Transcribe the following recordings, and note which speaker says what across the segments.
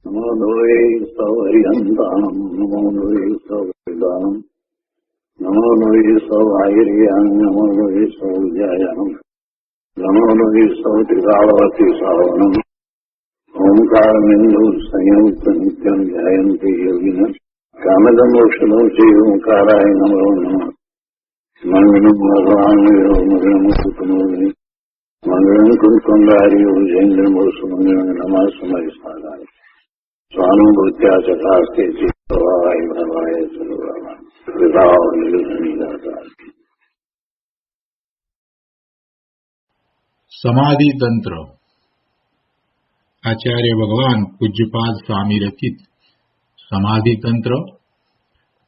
Speaker 1: નમો લોહે સૌર્યંતામ નમો લોહે સૌદાનમ નમો લોહે સૌર્યામ નમો લોહે સૌજયામ નમો લોહે સૌત્રિકાવતી સાવનમ ઓંકારમિંદુ સંયુક્ત નિત્યમ જયંતિ યોગિન કામદમોક્ષદો શ્રી ઓંકારાય નમો નમઃ મંગલમ ભગવાન મંગલમ કુટુંબી મંગલમ કુંકુંડારી જૈન્દ્રમોષ મંગલમ નમઃ સમય સાધાય સ્વાનુભૂત્યા ચકાસ્તે ચિત્તવાય ભવાય સર્વમાં વિભાવ નિર્ગતા.
Speaker 2: સમાધિ તંત્ર આચાર્ય ભગવાન પૂજ્યપાદ સ્વામી રચિત સમાધિ તંત્ર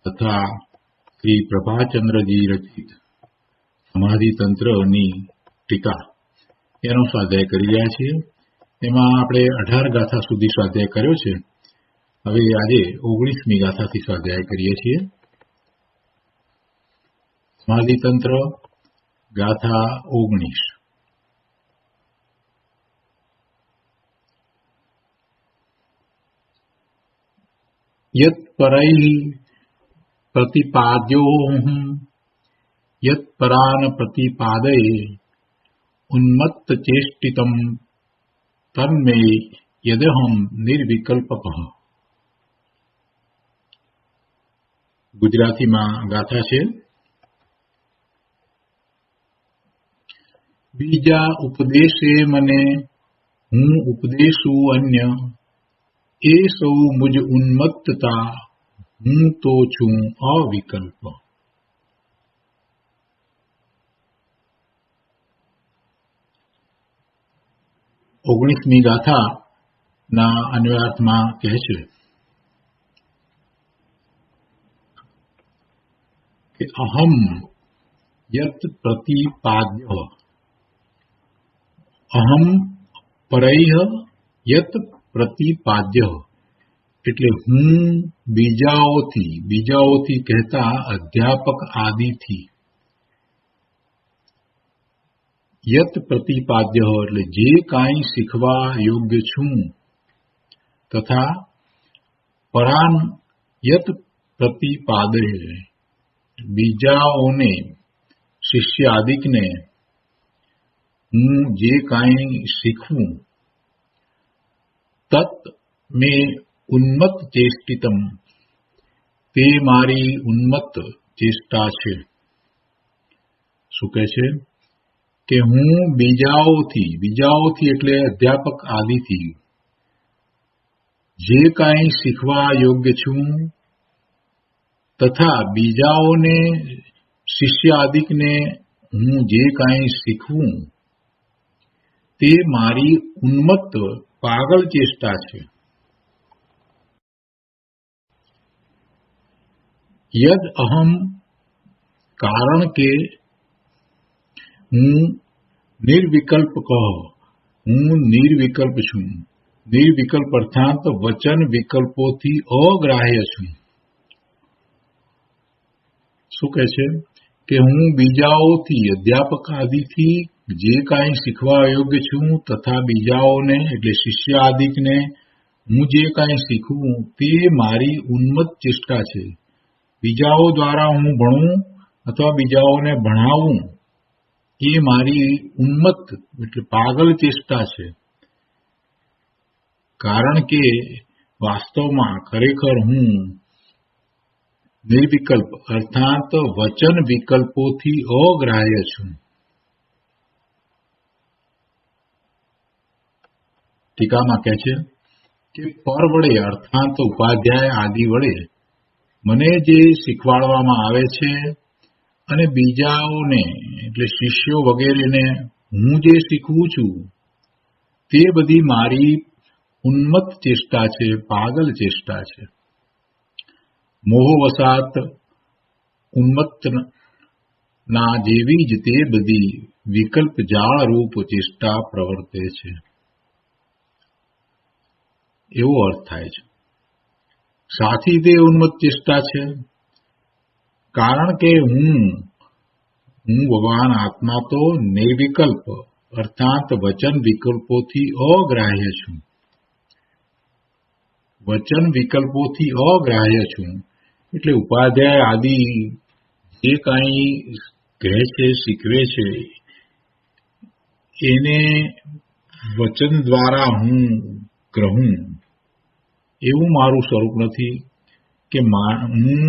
Speaker 2: તથા શ્રી પ્રભાચંદ્રજી રચિત સમાધિ તંત્રની ટીકા એનો સ્વાધ્યાય કરી રહ્યા છીએ. એમાં આપણે 18 ગાથા સુધી સ્વાધ્યાય કર્યો છે. હવે આજે 19મી ગાથાથી સ્વાધ્યાય કરીએ છીએ. સમાધિ તંત્ર ગાથા 19. યત પરૈ પ્રતિપાદ્યોહં યત પરાન પ્રતિપાદયે ઉન્મત્ત ચેષ્ટિતમ તન્મે યદહમ નિર્વિકલ્પઃ. ગુજરાતીમાં ગાથા છે. બીજા ઉપદેશે મને હું ઉપદેશું અન્ય એ સૌ મુજ ઉન્મત્તતા હું તો છું અવિકલ્પ. ઓગણીસમી ગાથા ના અન્વયાર્થમાં કહે છે કે અહમ યત પ્રતિપાદ્ય અહમ પરૈહ યત પ્રતિપાદ્ય એટલે હું બીજાઓથી કહેતા અધ્યાપક આદિથી યત પ્રતિપાદ્ય એટલે જે કાંઈ શીખવા યોગ્ય છું તથા પરાન યત પ્રતિપાદે બીજાઓને શિષ્ય આદિકને હું જે કાંઈ શીખવું તત મે ઉન્મત્ત ચેષ્ટિતમ તે મારી ઉન્મત્ત ચેષ્ટા છે. શું કહે છે કે હું બીજાઓથી એટલે અધ્યાપક આદિથી જે કાંઈ શીખવા યોગ્ય છું તથા બીજાઓને શિષ્ય આદિકને હું જે કાંઈ શીખવું તે મારી ઉન્મત્ત પાગલ ચેષ્ટા છે. યદ અહમ કારણ કે હું નિર્વિકલ્પ હું નિર્વિકલ્પ છું. નિર્વિકલ્પ અર્થાત વચન વિકલ્પોથી અગ્રાહ્ય છું. શું કહે છે કે હું બીજાઓથી અધ્યાપક આદિથી જે કાંઈ શીખવા યોગ્ય છું તથા બીજાઓને એટલે શિષ્ય આદિકને હું જે કાંઈ શીખવું તે મારી ઉન્મત્ત ચેષ્ટા છે. બીજાઓ દ્વારા હું ભણું અથવા બીજાઓને ભણાવું એ મારી ઉન્મત્ત એટલે પાગલ ચેષ્ટા છે. કારણ કે વાસ્તવમાં ખરેખર હું નિર્વિકલ્પ અર્થાત વચન વિકલ્પોથી અગ્રાહ્ય છું. ટીકામાં કહે છે કે પર વડે અર્થાત ઉપાધ્યાય આદિ વડે મને જે શીખવાડવામાં આવે છે અને બીજાઓને એટલે શિષ્યો વગેરેને હું જે શીખવું છું તે બધી મારી ઉન્મત્ત ચેષ્ટા છે, પાગલ ચેષ્ટા છે. મોહવશાત ઉન્મત્ત ના જેવી જ તે બધી વિકલ્પ જાળ રૂપ ચેષ્ટા પ્રવર્તે છે. એવો અર્થ થાય છે. સાથી તે ઉન્મત્ત ચેષ્ટા છે કારણ કે હું ભગવાન આત્મા તો નિર્વિકલ્પ અર્થાત વચન વિકલ્પોથી અગ્રાહ્ય છું. વચન વિકલ્પોથી અગ્રાહ્ય છું. એટલે ઉપાધ્યાય આદિ જે કાંઈ કહે છે, શીખવે છે, એને વચન દ્વારા હું ગ્રહું એવું મારું સ્વરૂપ નથી કે હું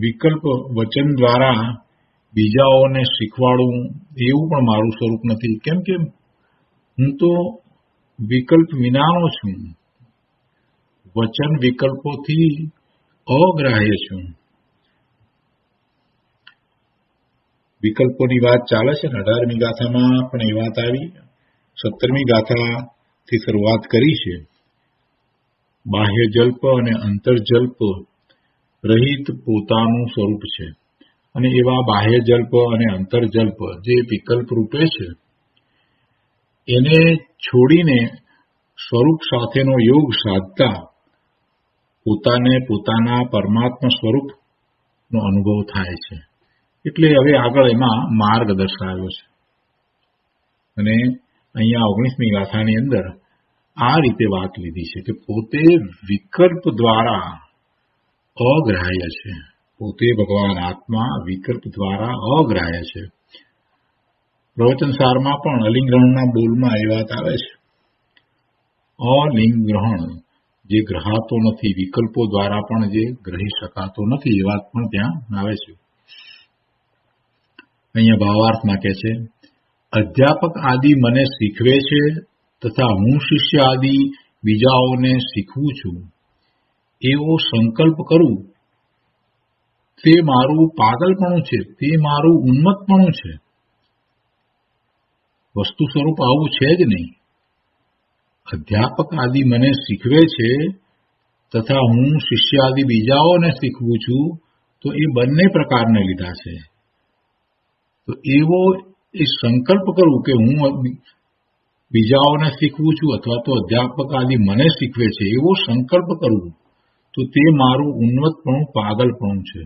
Speaker 2: વિકલ્પ વચન દ્વારા બીજાઓને શીખવાડું એવું પણ મારું સ્વરૂપ નથી. કેમ કે હું તો વિકલ્પ વિનાનો છું, વચન વિકલ્પોથી અગ્રાહ્ય છું. વિકલ્પોની વાત ચાલે છે ને 18મી ગાથામાં પણ એ વાત આવી. 17મી ગાથાથી શરૂઆત કરી છે. બાહ્ય જલ્પ અને અંતર્જલ્પ રહિત પોતાનું સ્વરૂપ છે અને એવા બાહ્ય જલ્પ અને અંતર્જલ્પ જે વિકલ્પ રૂપે છે એને છોડીને સ્વરૂપ સાથેનો યોગ સાધતા પોતાને પોતાના પરમાત્મા સ્વરૂપનો અનુભવ થાય છે. એટલે હવે આગળ એમાં માર્ગ દર્શાવ્યો છે અને અહીંયા 19મી ગાથાની અંદર આ રીતે વાત લીધી છે કે પોતે વિકલ્પ દ્વારા અગ્રાહ્ય છે. પોતે ભગવાન આત્મા વિકલ્પ દ્વારા અગ્રાહ્ય છે. પ્રવચન સારમાં પણ અલિંગ ગ્રહણના બોલમાં એ વાત આવે છે. અલિંગ ગ્રહણ જે ગ્રહાતો નથી, વિકલ્પો દ્વારા પણ જે ગ્રહી શકાતો નથી, એ વાત પણ ત્યાં આવે છે. અહીંયા ભાવાર્થમાં કહે છે, અધ્યાપક આદિ મને શીખવે છે તથા હું શિષ્ય આદિ બીજાઓને શીખવું છું એવો સંકલ્પ કરું તે મારું પાગલપણું છે, તે મારું ઉન્મત્તપણું છે. વસ્તુ સ્વરૂપ આવું છે જ નહીં. અધ્યાપક આદિ મને શીખવે છે તથા હું શિષ્ય આદિ બીજાઓને શીખવું છું તો એ બંને પ્રકારને લીધા છે. તો એવો એ સંકલ્પ કરું કે હું બીજાઓને શીખવું છું અથવા તો અધ્યાપક આદિ મને શીખવે છે એવો સંકલ્પ કરું તો તે મારું ઉન્મત્તપણું, પાગલપણું છે.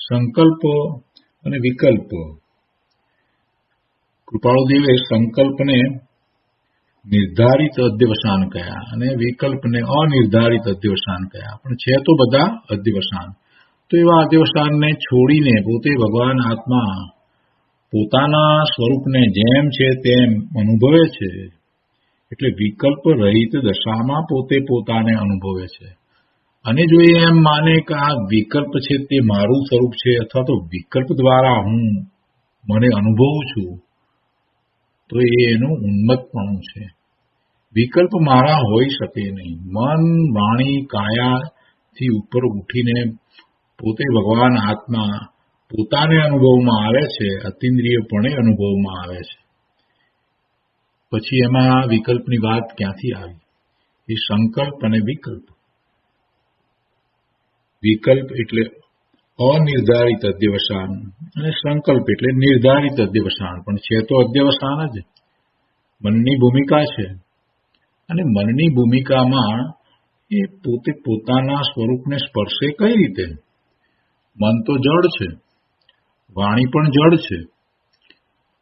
Speaker 2: સંકલ્પ અને વિકલ્પ. કૃપાળુદેવે સંકલ્પને નિર્ધારિત અધ્યવસાન કહ્યા અને વિકલ્પને અનિર્ધારિત અધ્યવસાન કહ્યા. પણ છે તો બધા અધ્યવસાન. તો એવા અધ્યવસાનને છોડીને પોતે ભગવાન આત્મા પોતાના સ્વરૂપને જેમ છે તેમ અનુભવે છે. એટલે વિકલ્પ રહિત દશામાં પોતે પોતાને અનુભવે છે. અને જો એમ માને કે આ વિકલ્પ છે તે મારું સ્વરૂપ છે અથવા તો વિકલ્પ દ્વારા હું મને અનુભવું છું તો એ એનું ઉન્મત્તપણું છે. વિકલ્પ મારા હોઈ શકે નહીં. મન, વાણી, કાયાથી ઉપર ઉઠીને પોતે ભગવાન આત્મા પોતાને અનુભવમાં આવે છે, અતિન્દ્રિયપણે અનુભવમાં આવે છે. પછી એમાં વિકલ્પની વાત ક્યાંથી આવી? એ સંકલ્પ અને વિકલ્પ. વિકલ્પ એટલે અનિર્ધારિત અધ્યવસાન અને સંકલ્પ એટલે નિર્ધારિત અધ્યવસાન. પણ છે તો અધ્યવસાન જ. મનની ભૂમિકા છે અને મનની ભૂમિકામાં એ પોતે પોતાના સ્વરૂપને સ્પર્શે કઈ રીતે? મન તો જડ છે, વાણી પણ જડ છે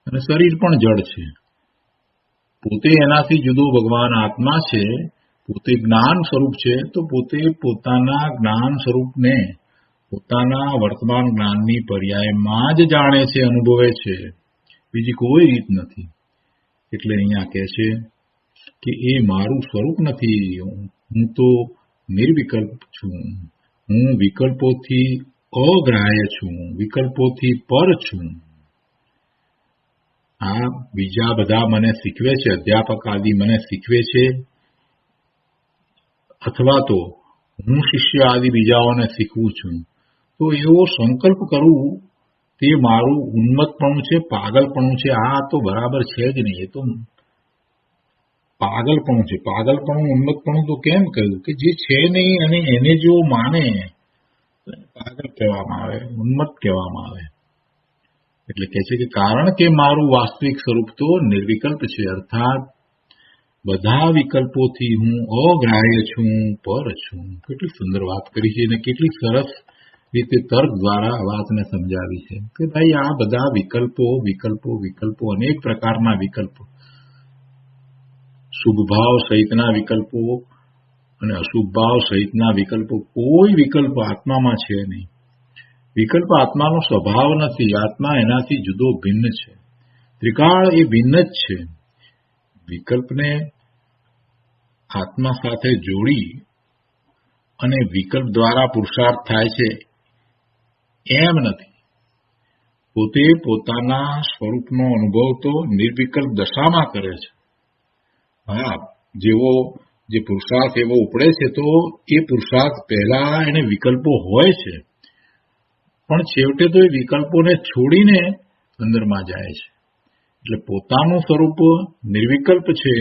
Speaker 2: અને શરીર પણ જડ છે. પોતે એનાથી જુદો ભગવાન આત્મા છે, પોતે જ્ઞાન સ્વરૂપ છે, તો પોતે પોતાના જ્ઞાન સ્વરૂપને પોતાના વર્તમાન જ્ઞાનની પર્યાયમાં જ જાણે છે, અનુભવે છે. બીજી કોઈ રીત નથી. એટલે અહીંયા કહે છે કે એ મારું સ્વરૂપ નથી. હું તો નિર્વિકલ્પ છું. હું વિકલ્પોથી અગ્રાહ્ય છું, વિકલ્પોથી પર છું. આ બીજા બધા મને શીખવે છે, અધ્યાપક આદિ મને શીખવે છે અથવા તો હું શિષ્ય આદિ બીજાઓને શીખવું છું તો એવો સંકલ્પ કરું તે મારું ઉન્મત્તપણું છે, પાગલપણું છે. આ તો બરાબર છે જ નહીં. એ તો પાગલપણું છે. પાગલપણું, ઉન્મત્તપણું તો કેમ કહ્યું કે જે છે નહીં અને એને જો માને પાગલ કહેવામાં આવે, ઉન્મત્ત કહેવામાં આવે. એટલે કહે છે કે કારણ કે મારું વાસ્તવિક સ્વરૂપ તો નિર્વિકલ્પ છે, અર્થાત બધા વિકલ્પોથી હું અગ્રાહ્ય છું, પર છું. કેટલી સુંદર વાત કરી છે અને કેટલી સરસ રીતે તર્ક દ્વારા વાતને સમજાવી છે કે ભાઈ આ બધા વિકલ્પો અનેક પ્રકારના વિકલ્પો, શુભ ભાવ સહિતના વિકલ્પો અને અશુભ ભાવ સહિતના વિકલ્પો, કોઈ વિકલ્પ આત્મામાં છે નહીં. વિકલ્પ આત્માનો સ્વભાવ નથી. આત્મા એનાથી જુદો ભિન્ન છે. ત્રિકાળ એ ભિન્ન જ છે. વિકલ્પને આત્મા સાથે જોડી અને વિકલ્પ દ્વારા પુરુષાર્થ થાય છે એમ નથી. પોતે પોતાના સ્વરૂપનો અનુભવ તો નિર્વિકલ્પ દશામાં કરે છે. હા, જે પુરુષાર્થ એવો ઉપડે છે તો એ પુરુષાર્થ પહેલા એને વિકલ્પો હોય છે, પણ છેવટે તો એ વિકલ્પોને છોડીને અંદરમાં જાય છે. એટલે પોતાનું સ્વરૂપ નિર્વિકલ્પ છે.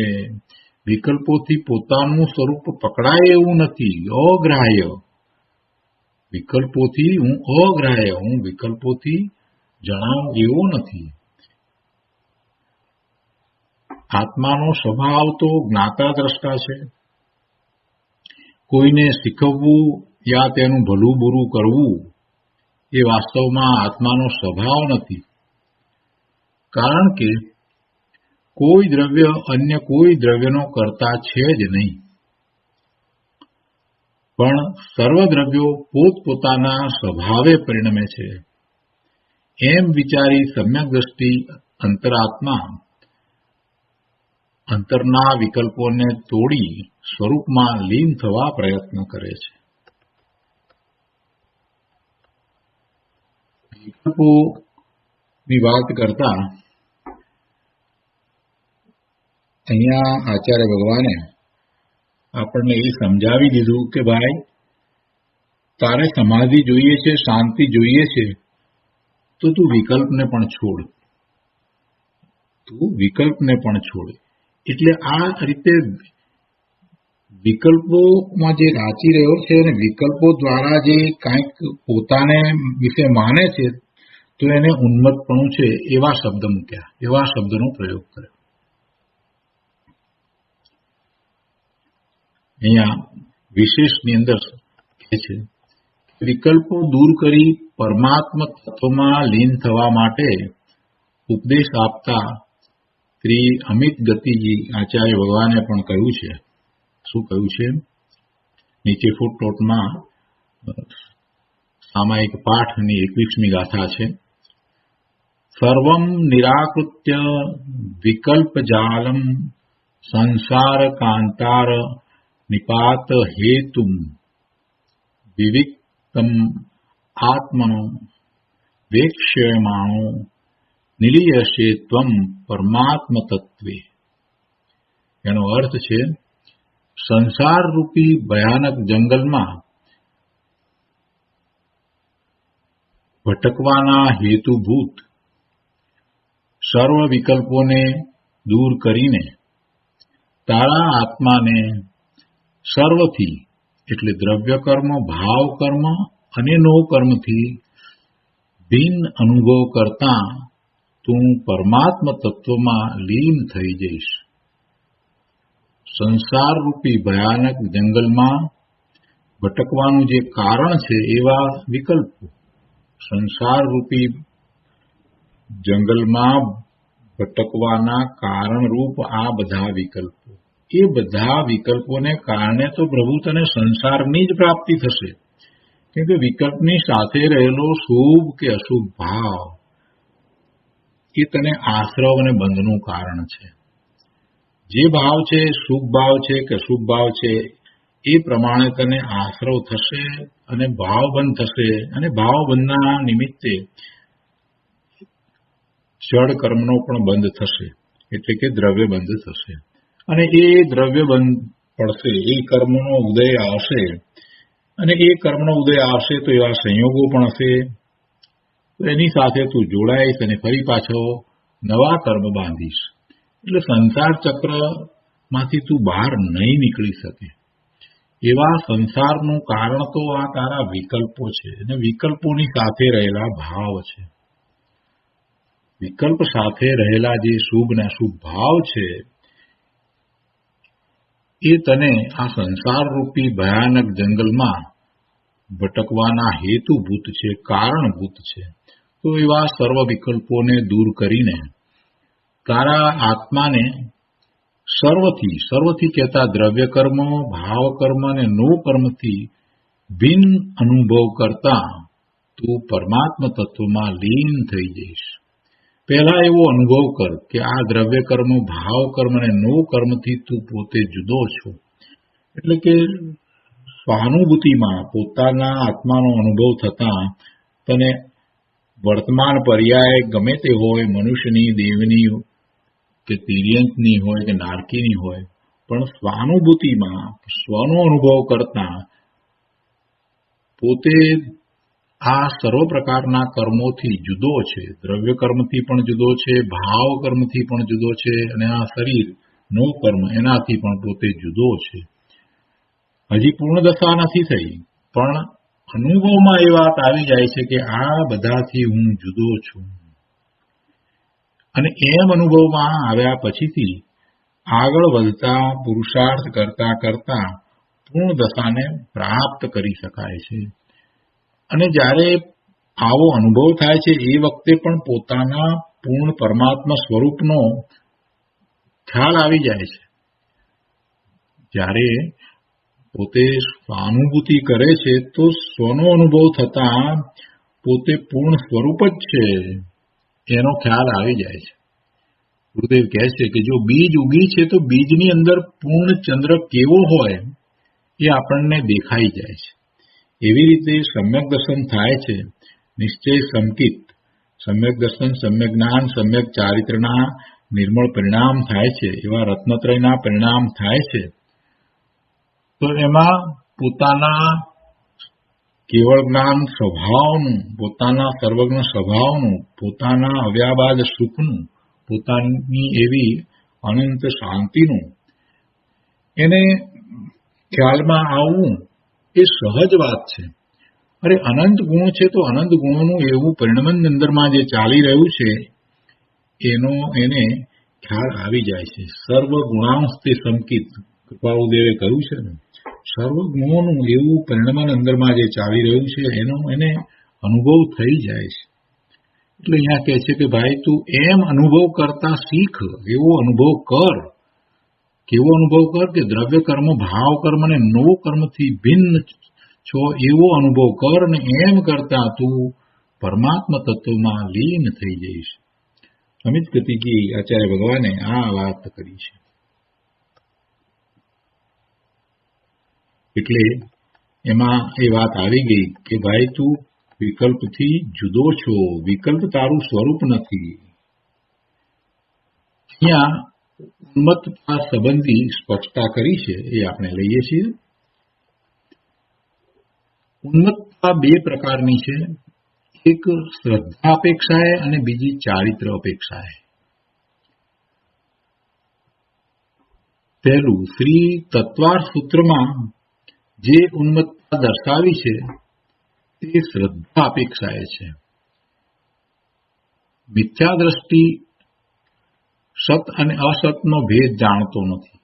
Speaker 2: વિકલ્પોથી પોતાનું સ્વરૂપ પકડાય એવું નથી, અગ્રાહ્ય. વિકલ્પોથી હું અગ્રાહ્ય, હું વિકલ્પોથી જણાવ એવો નથી. આત્માનો સ્વભાવ તો જ્ઞાતા દ્રષ્ટા છે. કોઈને શીખવવું યા તેનું ભલું બુરું કરવું એ વાસ્તવમાં આત્માનો સ્વભાવ નથી. કારણ કે કોઈ દ્રવ્ય અન્ય કોઈ દ્રવ્યનો કરતા છે જ નહીં. પણ સર્વ દ્રવ્યો પોતપોતાના સ્વભાવે પરિણમે છે એમ વિચારી સમ્યક દ્રષ્ટિ અંતરાત્મા અંતરના વિકલ્પોને તોડી સ્વરૂપમાં લીન થવા પ્રયત્ન કરે છે. વિકલ્પોની વાત કરતા અહીંયા આચાર્ય ભગવાને આપણને એ સમજાવી દીધું કે ભાઈ, તારે સમાધિ જોઈએ છે, શાંતિ જોઈએ છે, તો તું વિકલ્પને પણ છોડ. એટલે આ રીતે વિકલ્પોમાં જે રાચી રહ્યો છે અને વિકલ્પો દ્વારા જે કાંઈક પોતાને વિશે માને છે તો એને ઉન્મત્તપણું છે એવા શબ્દ મૂક્યા, એવા શબ્દનો પ્રયોગ કર્યો. અહીંયા વિશેષની અંદર કહે છે વિકલ્પો દૂર કરી પરમાત્મા તત્વમાં લીન થવા માટે ઉપદેશ આપતા શ્રી અમિત ગતિજી આચાર્ય ભગવાને પણ કહ્યું છે. શું કહ્યું છે? નીચે ફૂટનોટમાં સામાયિક પાઠની 21મી ગાથા છે. સર્વમ નિરાકૃત્ય વિકલ્પ જાલમ સંસાર કાંતાર નિપાત હેતુમ વિવિક્તમ આત્મનો વેક્ષ્યમાણો નિલીયશે ત્વમ પરમાત્મ તત્વે. એનો અર્થ છે સંસાર રૂપી ભયાનક જંગલમાં ભટકવાના હેતુભૂત સર્વ વિકલ્પોને દૂર કરીને તારા આત્માને સર્વથી એટલે દ્રવ્ય કર્મ, ભાવ કર્મ અને નો કર્મથી ભિન્ન અનુભવ કરતા તું પરમાત્મ તત્વમાં લીન થઈ જઈશ. સંસાર રૂપી ભયાનક જંગલમાં ભટકવાનું જે કારણ છે એવા વિકલ્પો, સંસાર રૂપી જંગલમાં ભટકવાના કારણરૂપ આ બધા વિકલ્પો, એ બધા વિકલ્પોને કારણે તો પ્રભુ તને સંસારની જ પ્રાપ્તિ થશે. કેમ કે વિકલ્પની સાથે રહેલો શુભ કે અશુભ ભાવ એ તને આશ્રવ અને બંધનું કારણ છે. જે ભાવ છે, શુભ ભાવ છે કે અશુભ ભાવ છે, એ પ્રમાણે તને આશ્રવ થશે અને ભાવબંધ થશે, અને ભાવબંધના નિમિત્તે જડ કર્મનો પણ બંધ થશે, એટલે કે દ્રવ્ય બંધ થશે. અને એ દ્રવ્ય બંધ પડશે, એ કર્મનો ઉદય આવશે, અને એ કર્મનો ઉદય આવશે તો એવા સંયોગો પણ હશે. તો એની સાથે તું જોડાઈશ અને ફરી પાછો નવા કર્મ બાંધીશ. એટલે સંસાર ચક્રમાંથી તું બહાર નહીં નીકળી શકે. એવા સંસારનું કારણ તો આ તારા વિકલ્પો છે, અને વિકલ્પોની સાથે રહેલા ભાવ છે. વિકલ્પ સાથે રહેલા જે શુભ ને અશુભ ભાવ છે એ તને આ સંસાર રૂપી ભયાનક જંગલમાં ભટકવાના હેતુભૂત છે, કારણભૂત છે. તો એવા સર્વ વિકલ્પોને દૂર કરીને તારા આત્માને સર્વથી કહેતા દ્રવ્ય કર્મ, ભાવ કર્મ અને નો કર્મથી ભિન્ન અનુભવ કરતા તું પરમાત્મા તત્વમાં લીન થઈ જઈશ. પહેલા એવો અનુભવ કર કે આ દ્રવ્ય કર્મ, ભાવ કર્મ અને નો કર્મથી તું પોતે જુદો છો. એટલે કે સહાનુભૂતિમાં પોતાના આત્માનો અનુભવ થતા તને વર્તમાન પર્યાય ગમે તે હોય, મનુષ્યની, દેવની કે તિર્યંકની હોય કે નારકીની હોય, પણ સ્વાનુભૂતિમાં સ્વનો અનુભવ કરતા પોતે આ સર્વ પ્રકારના કર્મોથી જુદો છે. દ્રવ્ય કર્મથી પણ જુદો છે, ભાવ કર્મથી પણ જુદો છે અને આ શરીર નો કર્મ એનાથી પણ પોતે જુદો છે. હજી પૂર્ણ દશા નથી થઈ, પણ અનુભવમાં એ વાત આવી જાય છે કે આ બધાથી હું જુદો છું. અને એમ અનુભવમાં આવ્યા પછીથી આગળ વધતા પુરુષાર્થ કરતા કરતા પૂર્ણ દશાને પ્રાપ્ત કરી શકાય છે. અને જ્યારે આવો અનુભવ થાય છે એ વખતે પણ પોતાના પૂર્ણ પરમાત્મા સ્વરૂપનો ખ્યાલ આવી જાય છે. જ્યારે પોતે સ્વાનુભૂતિ કરે છે તો સ્વનો અનુભવ થતા પોતે પૂર્ણ સ્વરૂપ જ છે એનો ખ્યાલ આવી જાય છે. ગુરુદેવ કહે છે કે જો બીજ ઉગી છે તો બીજની અંદર પૂર્ણ ચંદ્ર કેવો હોય એ આપણને દેખાઈ જાય છે. એવી રીતે સમ્યક દર્શન થાય છે. નિશ્ચય સંકિત સમ્યક દર્શન, સમ્યક જ્ઞાન, સમ્યક ચારિત્રના નિર્મળ પરિણામ થાય છે. એવા રત્નત્રયના પરિણામ થાય છે. તો એમાં પોતાના કેવળ જ્ઞાન સ્વભાવનું, પોતાના સર્વજ્ઞ સ્વભાવનું, પોતાના અવ્યાબાદ સુખનું, પોતાની એવી અનંત શાંતિનું એને ખ્યાલમાં આવવું એ સહજ વાત છે. અરે અનંત ગુણ છે તો અનંત ગુણોનું એવું પરિણમન અંદરમાં જે ચાલી રહ્યું છે એને ખ્યાલ આવી જાય છે. સર્વ ગુણાંશ તે સંકિત કૃપાળુદેવે કહ્યું છે ને, સર્વ ગુણોનું એવું પરિણમન અંદરમાં જે ચાલી રહ્યું છે એનો એને અનુભવ થઈ જાય છે. એટલે અહીંયા કહે છે કે ભાઈ તું એમ અનુભવ કરતા શીખ, એવો અનુભવ કર. કેવો અનુભવ કર કે દ્રવ્ય કર્મ, ભાવ કર્મ અને નો કર્મથી ભિન્ન છો એવો અનુભવ કર ને એમ કરતા તું પરમાત્મા તત્વમાં લીન થઈ જઈશ. અમિત ગતિજી આચાર્ય ભગવાને આ વાત કરી છે. એટલે એમાં એ વાત આવી ગઈ કે ભાઈ તું વિકલ્પથી જુદો છો, વિકલ્પ તારું સ્વરૂપ નથી. અહીંયા ઉન્મત્તતા સંબંધી સ્પષ્ટતા કરી છે એ આપણે લઈએ છીએ. ઉન્મત્તતા બે પ્રકારની છે, એક શ્રદ્ધા અપેક્ષાએ અને બીજી ચારિત્ર અપેક્ષાએ. પહેલું શ્રી તત્વાર્થ સૂત્રમાં જે ઉન્મત્તતા દર્શાવી છે તે શ્રદ્ધા અપેક્ષાએ છે. મિથ્યા દ્રષ્ટિ સત અને અસતનો ભેદ જાણતો નથી.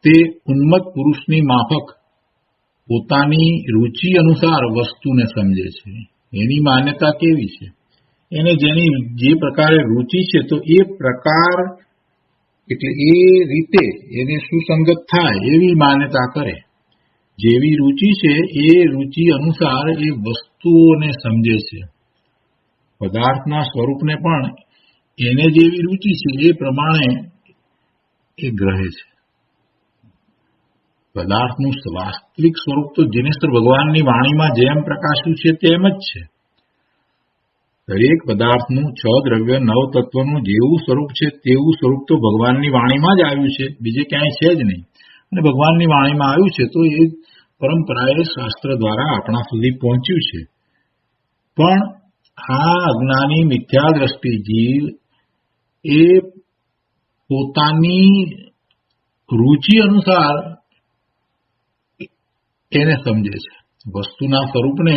Speaker 2: તે ઉન્મત્ત પુરુષની માફક પોતાની રુચિ અનુસાર વસ્તુને સમજે છે. એની માન્યતા કેવી છે, એને જેની જે પ્રકારે રુચિ છે તો એ પ્રકાર એટલે એ રીતે એને સુસંગત થાય એવી માન્યતા કરે. જેવી રુચિ છે એ રુચિ અનુસાર એ વસ્તુઓને સમજે છે. પદાર્થના સ્વરૂપને પણ એને જેવી રુચિ છે એ પ્રમાણે એ ગ્રહે છે. પદાર્થનું વાસ્તવિક સ્વરૂપ તો જીનેશ્વર ભગવાનની વાણીમાં જેમ પ્રકાશ્યું છે તેમ જ છે. દરેક પદાર્થનું 6 દ્રવ્ય 9 તત્વનું જેવું સ્વરૂપ છે તેવું સ્વરૂપ તો ભગવાનની વાણીમાં જ આવ્યું છે, બીજે ક્યાંય છે જ નહીં. અને ભગવાનની વાણીમાં આવ્યું છે તો એ પરંપરાએ શાસ્ત્ર દ્વારા આપણા સુધી પહોંચ્યું છે. પણ આ અજ્ઞાની મિથ્યા દ્રષ્ટિ જીવ એ પોતાની રુચિ અનુસાર એને સમજે છે. વસ્તુના સ્વરૂપને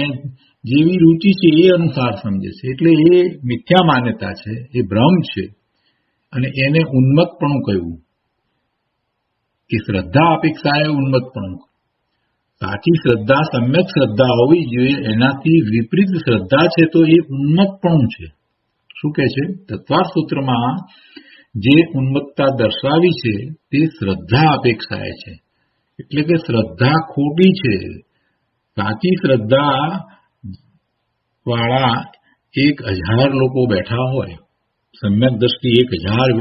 Speaker 2: જેવી રુચિ છે એ અનુસાર સમજે છે. એટલે એ મિથ્યા માન્યતા છે, એ ભ્રમ છે અને એને ઉન્મત્તપણું કહ્યું. એ શ્રદ્ધા અપેક્ષાએ ઉન્મત્તપણું. સાચી શ્રદ્ધા સમ્યક શ્રદ્ધા હોવી જોઈએ. એનાથી વિપરીત શ્રદ્ધા છે તો એ ઉન્મત્તપણું છે. શું કહે છે તત્વાર્થ સૂત્રમાં? જે ઉન્મત્તતા દર્શાવી છે તે શ્રદ્ધા અપેક્ષાએ છે, એટલે કે શ્રદ્ધા ખોટી છે. સાચી શ્રદ્ધા વાળા 1000 લોકો બેઠા હોય, સમ્યક દ્રષ્ટિ 1000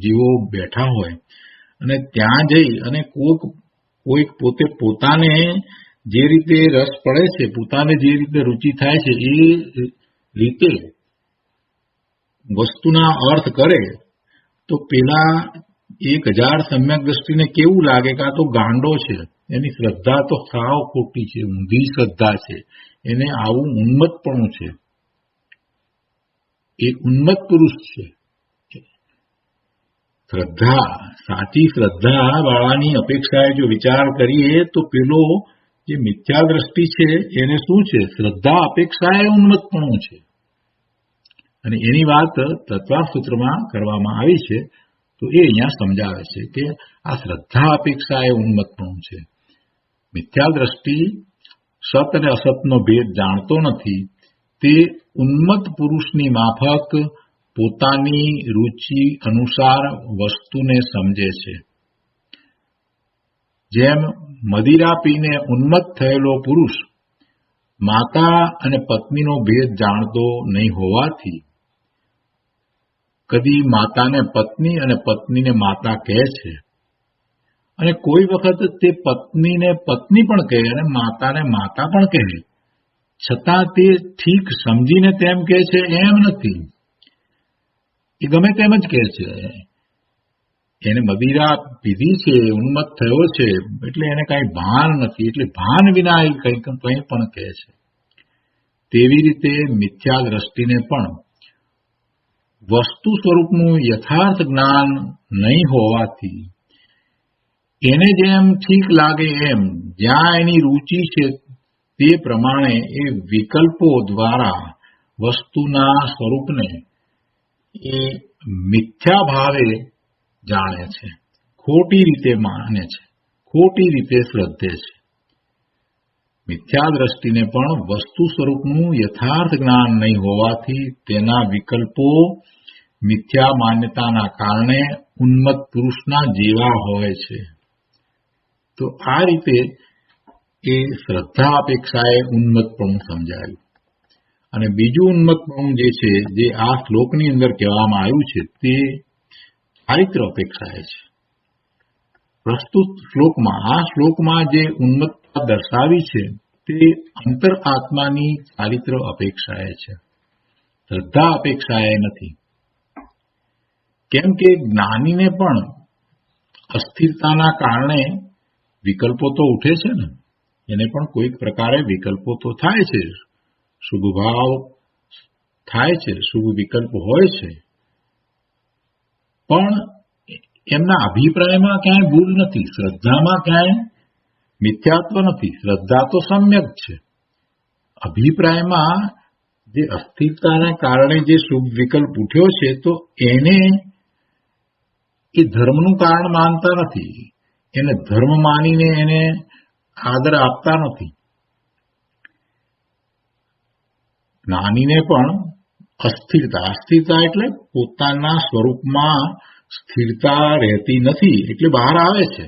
Speaker 2: જીવો બેઠા હોય, અને ત્યાં જઈ અને કોઈક પોતે પોતાને જે રીતે રસ પડે છે, પોતાને જે રીતે રુચિ થાય છે એ રીતે વસ્તુના અર્થ કરે તો પેલા 1000 સમ્યક દ્રષ્ટિને કેવું લાગે કે આ તો ગાંડો છે, એની શ્રદ્ધા તો સાવ ખોટી છે, ઊંધી શ્રદ્ધા છે, એને આવું ઉન્મત્તપણું છે, એ ઉન્મત્ત પુરુષ છે. શ્રદ્ધા, સાચી શ્રદ્ધા વાળાની અપેક્ષાએ જો વિચાર કરીએ તો પેલો જે મિથ્યા દ્રષ્ટિ છે એને શું છે? શ્રદ્ધા અપેક્ષાએ ઉન્મત્તપણું છે. અને એની વાત તત્વાર્થ સૂત્રમાં કરવામાં આવી છે, તો એ અહીંયા સમજાવે છે કે આ શ્રદ્ધા અપેક્ષા એ ઉન્મત્તપણું છે. મિથ્યા દ્રષ્ટિ સત અને અસતનો ભેદ જાણતો નથી, તે ઉન્મત્ત પુરુષની માફક પોતાની રુચિ અનુસાર વસ્તુને સમજે છે. જેમ મદિરા પીને ઉન્મત્ત થયેલો પુરુષ માતા અને પત્નીનો ભેદ જાણતો નહીં હોવાથી કદી માતાને પત્ની અને પત્નીને માતા કહે છે, અને કોઈ વખત તે પત્નીને પત્ની પણ કહે અને માતાને માતા પણ કહે, છતાં તે ઠીક સમજીને તેમ કહે છે એમ નથી. એ ગમે તેમ જ કહે છે. એને મદિરા પીધી છે, ઉન્મત્ત થયો છે, એટલે એને કાંઈ ભાન નથી, એટલે ભાન વિના એ કંઈ પણ કહે છે. તેવી રીતે મિથ્યા દ્રષ્ટિને પણ વસ્તુ સ્વરૂપનું યથાર્થ જ્ઞાન નહીં હોવાથી એને જેમ ઠીક લાગે એમ, જ્યાં એની રુચિ છે તે પ્રમાણે એ વિકલ્પો દ્વારા વસ્તુના સ્વરૂપને એ મિથ્યા ભાવે જાણે છે, ખોટી રીતે માને છે, ખોટી રીતે શ્રદ્ધે છે. મિથ્યા દ્રષ્ટિને પણ વસ્તુ સ્વરૂપનું યથાર્થ જ્ઞાન નહીં હોવાથી તેના વિકલ્પો મિથ્યા માન્યતાના કારણે ઉન્મત્ત પુરુષના જેવા હોય છે. તો આ રીતે એ શ્રદ્ધા અપેક્ષાએ ઉન્મત્તપણું સમજાયું. અને બીજું ઉન્મત્તપણું જે છે, જે આ શ્લોકની અંદર કહેવામાં આવ્યું છે, તે ચારિત્ર અપેક્ષાએ છે. પ્રસ્તુત શ્લોકમાં, આ શ્લોકમાં જે ઉન્મત્તતા દર્શાવી છે તે અંતર આત્માની ચારિત્ર અપેક્ષાએ છે, શ્રદ્ધા અપેક્ષાએ નથી. કેમ કે જ્ઞાનીને પણ અસ્થિરતાના કારણે વિકલ્પો તો ઉઠે છે ને, એને પણ કોઈક પ્રકારે વિકલ્પો તો થાય છે, શુભ ભાવ થાય છે, શુભ વિકલ્પ હોય છે, પણ એમના અભિપ્રાયમાં ક્યાંય ભૂલ નથી, શ્રદ્ધામાં ક્યાંય મિથ્યાત્વ નથી, શ્રદ્ધા તો સમ્યક છે. અભિપ્રાયમાં જે અસ્થિરતાના કારણે જે શુભ વિકલ્પ ઉઠ્યો છે તો એને એ ધર્મનું કારણ માનતા નથી, એને ધર્મ માનીને એને આદર આપતા નથી. જ્ઞાનીને પણ અસ્થિરતા એટલે પોતાના સ્વરૂપમાં સ્થિરતા રહેતી નથી, એટલે બહાર આવે છે.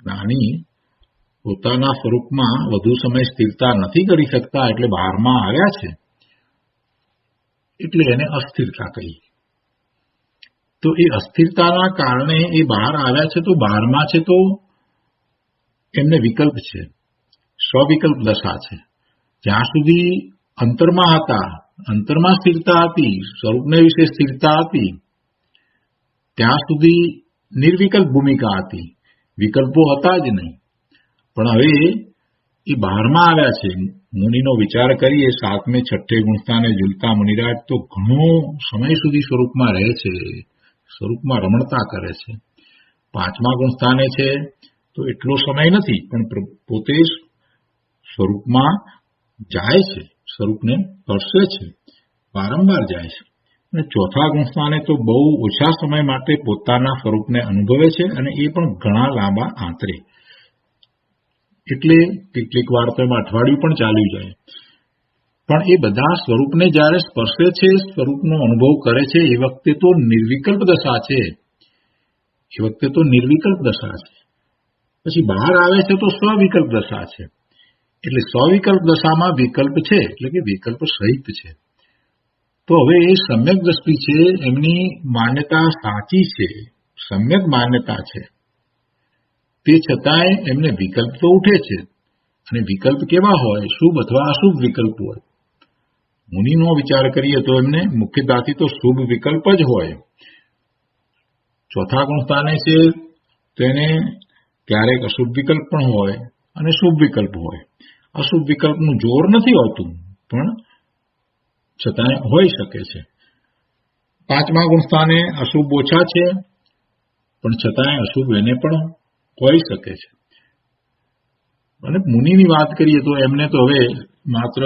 Speaker 2: જ્ઞાની પોતાના સ્વરૂપમાં વધુ સમય સ્થિરતા નથી કરી શકતા, એટલે બહારમાં આવ્યા છે, એટલે એને અસ્થિરતા કહી. તો એ અસ્થિરતાના કારણે એ બહાર આવ્યા છે, તો બહારમાં છે તો એમને વિકલ્પ છે, સ્વવિકલ્પ દશા છે. જ્યાં સુધી અંતરમાં હતા, અંતરમાં સ્થિરતા હતી, સ્વરૂપને વિશે સ્થિરતા હતી, ત્યાં સુધી નિર્વિકલ્પ ભૂમિકા હતી, વિકલ્પો હતા જ નહીં. પણ હવે એ બહારમાં આવ્યા છે. મુનિનો વિચાર કરીએ, 7મે 6ઠે ગુણસ્થાને ઝૂલતા મુનિરાજ તો ઘણો સમય સુધી સ્વરૂપમાં રહે છે, સ્વરૂપમાં રમણતા કરે છે. 5મા ગુણસ્થાને છે તો એટલો સમય નથી, પણ પોતે સ્વરૂપમાં જાય છે, સ્વરૂપને સ્પર્શે છે, વારંવાર જાય છે. અને 4થા ગુણસ્થાને તો બહુ ઓછા સમય માટે પોતાના સ્વરૂપને અનુભવે છે, અને એ પણ ઘણા લાંબા આંતરે. એટલે કેટલીક વાર તો એમાં અઠવાડિયું પણ ચાલ્યું જાય. પણ એ બધા સ્વરૂપને જ્યારે સ્પર્શે છે, સ્વરૂપનો અનુભવ કરે છે, એ વખતે તો નિર્વિકલ્પ દશા છે. એ વખતે તો નિર્વિકલ્પ દશા છે. પછી બહાર આવે છે તો સ્વવિકલ્પ દશા છે. એટલે સ્વવિકલ્પ દશામાં વિકલ્પ છે, એટલે કે વિકલ્પ સહિત છે. તો હવે એ સમ્યક દ્રષ્ટિ છે, એમની માન્યતા સાચી છે, સમ્યક માન્યતા છે. તે છતાંય એમને વિકલ્પ તો ઉઠે છે. અને વિકલ્પ કેવા હોય? શુભ અથવા અશુભ વિકલ્પ હોય. મુનિનો વિચાર કરીએ તો એમને મુખ્યતાથી તો શુભ વિકલ્પ જ હોય. ચોથા ગુણ સ્થાને છે તો એને ક્યારેક અશુભ વિકલ્પ પણ હોય અને શુભ વિકલ્પ હોય. અશુભ વિકલ્પનું જોર નથી હોતું, પણ છતાંય હોઈ શકે છે. પાંચમા ગુણ સ્થાને અશુભ ઓછા છે, પણ છતાંય અશુભ એને પણ હોઈ શકે છે. અને મુનિની વાત કરીએ તો એમને તો હવે માત્ર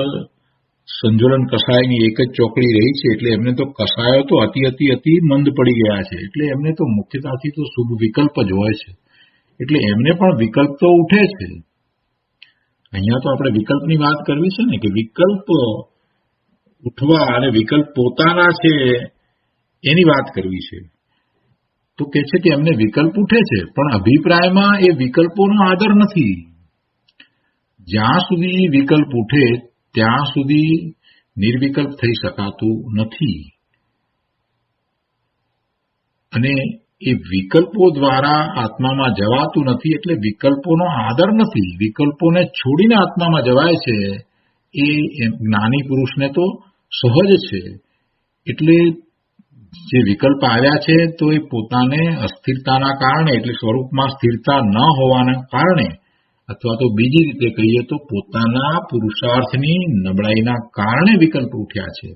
Speaker 2: સંજોલન કષાયની એક જ ચોકડી રહી છે, એટલે એમને તો કષાયો તો અતિ મંદ પડી ગયા છે. એટલે એમને તો મુખ્યતાથી તો શુભ વિકલ્પ જ હોય છે. એટલે એમને પણ વિકલ્પ તો ઉઠે છે. અહીંયા તો આપણે વિકલ્પની વાત કરવી છે ને, કે વિકલ્પ ઉઠવા અને વિકલ્પ પોતાના છે એની વાત કરવી છે. તો કે છે કે એમને વિકલ્પ ઉઠે છે, પણ અભિપ્રાયમાં એ વિકલ્પોનો આદર નથી. જ્યાં સુધી વિકલ્પ ઉઠે ત્યાં સુધી નિર્વિકલ્પ થઈ શકાતું નથી. અને એ વિકલ્પો દ્વારા આત્મામાં જવાતું નથી, એટલે વિકલ્પોનો આદર નથી. વિકલ્પોને છોડીને આત્મામાં જવાય છે, એ જ્ઞાની પુરુષને તો સહજ છે. એટલે જે વિકલ્પ આવ્યા છે તો એ પોતાને અસ્થિરતાના કારણે, એટલે સ્વરૂપમાં સ્થિરતા ન હોવાના કારણે, અથવા તો બીજી રીતે કહીએ તો પોતાના પુરુષાર્થની નબળાઈના કારણે વિકલ્પ ઉઠ્યા છે.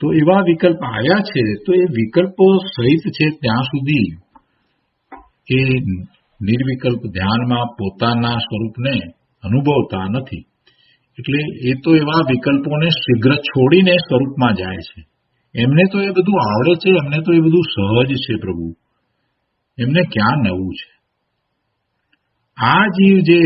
Speaker 2: તો એવા વિકલ્પ આવ્યા છે, તો એ વિકલ્પો સહિત છે ત્યાં સુધી એ નિર્વિકલ્પ ધ્યાનમાં પોતાના સ્વરૂપને અનુભવતા નથી. એટલે એ તો એવા વિકલ્પોને શીઘ્ર છોડીને સ્વરૂપમાં જાય છે. એમને તો એ બધું આવડે છે, એમને તો એ બધું સહજ છે. પ્રભુ એમને ક્યાં નવું છે? આ જીવ જે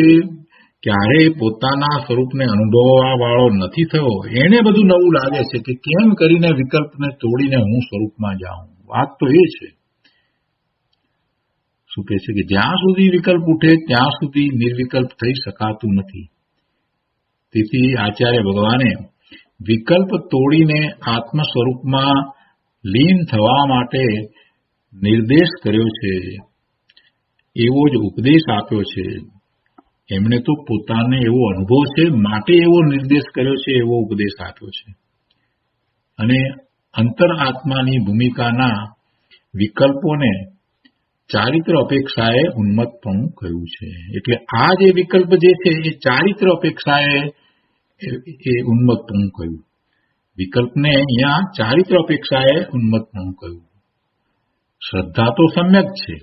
Speaker 2: ક્યારેય પોતાના સ્વરૂપને અનુભવવા વાળો નથી થયો, એને બધું નવું લાગે છે કે કેમ કરીને વિકલ્પને તોડીને હું સ્વરૂપમાં જાઉં. વાત તો એ છે. શું કહે છે કે જ્યાં સુધી વિકલ્પ ઉઠે ત્યાં સુધી નિર્વિકલ્પ થઈ શકાતું નથી. તેથી આચાર્ય ભગવાને વિકલ્પ તોડીને આત્મ સ્વરૂપમાં લીન થવા માટે નિર્દેશ કર્યો છે, એવો જ ઉપદેશ આપ્યો છે. એમણે તો પોતાને એવો અનુભવ છે માટે એવો નિર્દેશ કર્યો છે, એવો ઉપદેશ આપ્યો છે. અને અંતરઆત્માની ભૂમિકાના વિકલ્પોને ચારિત્ર અપેક્ષાએ ઉન્મત્તપણું કહ્યું છે. એટલે આ જે વિકલ્પ જે છે એ ચારિત્ર અપેક્ષાએ એ ઉન્મત્તપણું કહ્યું. વિકલ્પને અહીંયા ચારિત્ર અપેક્ષાએ ઉન્મત્તપણું કહ્યું. શ્રદ્ધા તો સમ્યક છે.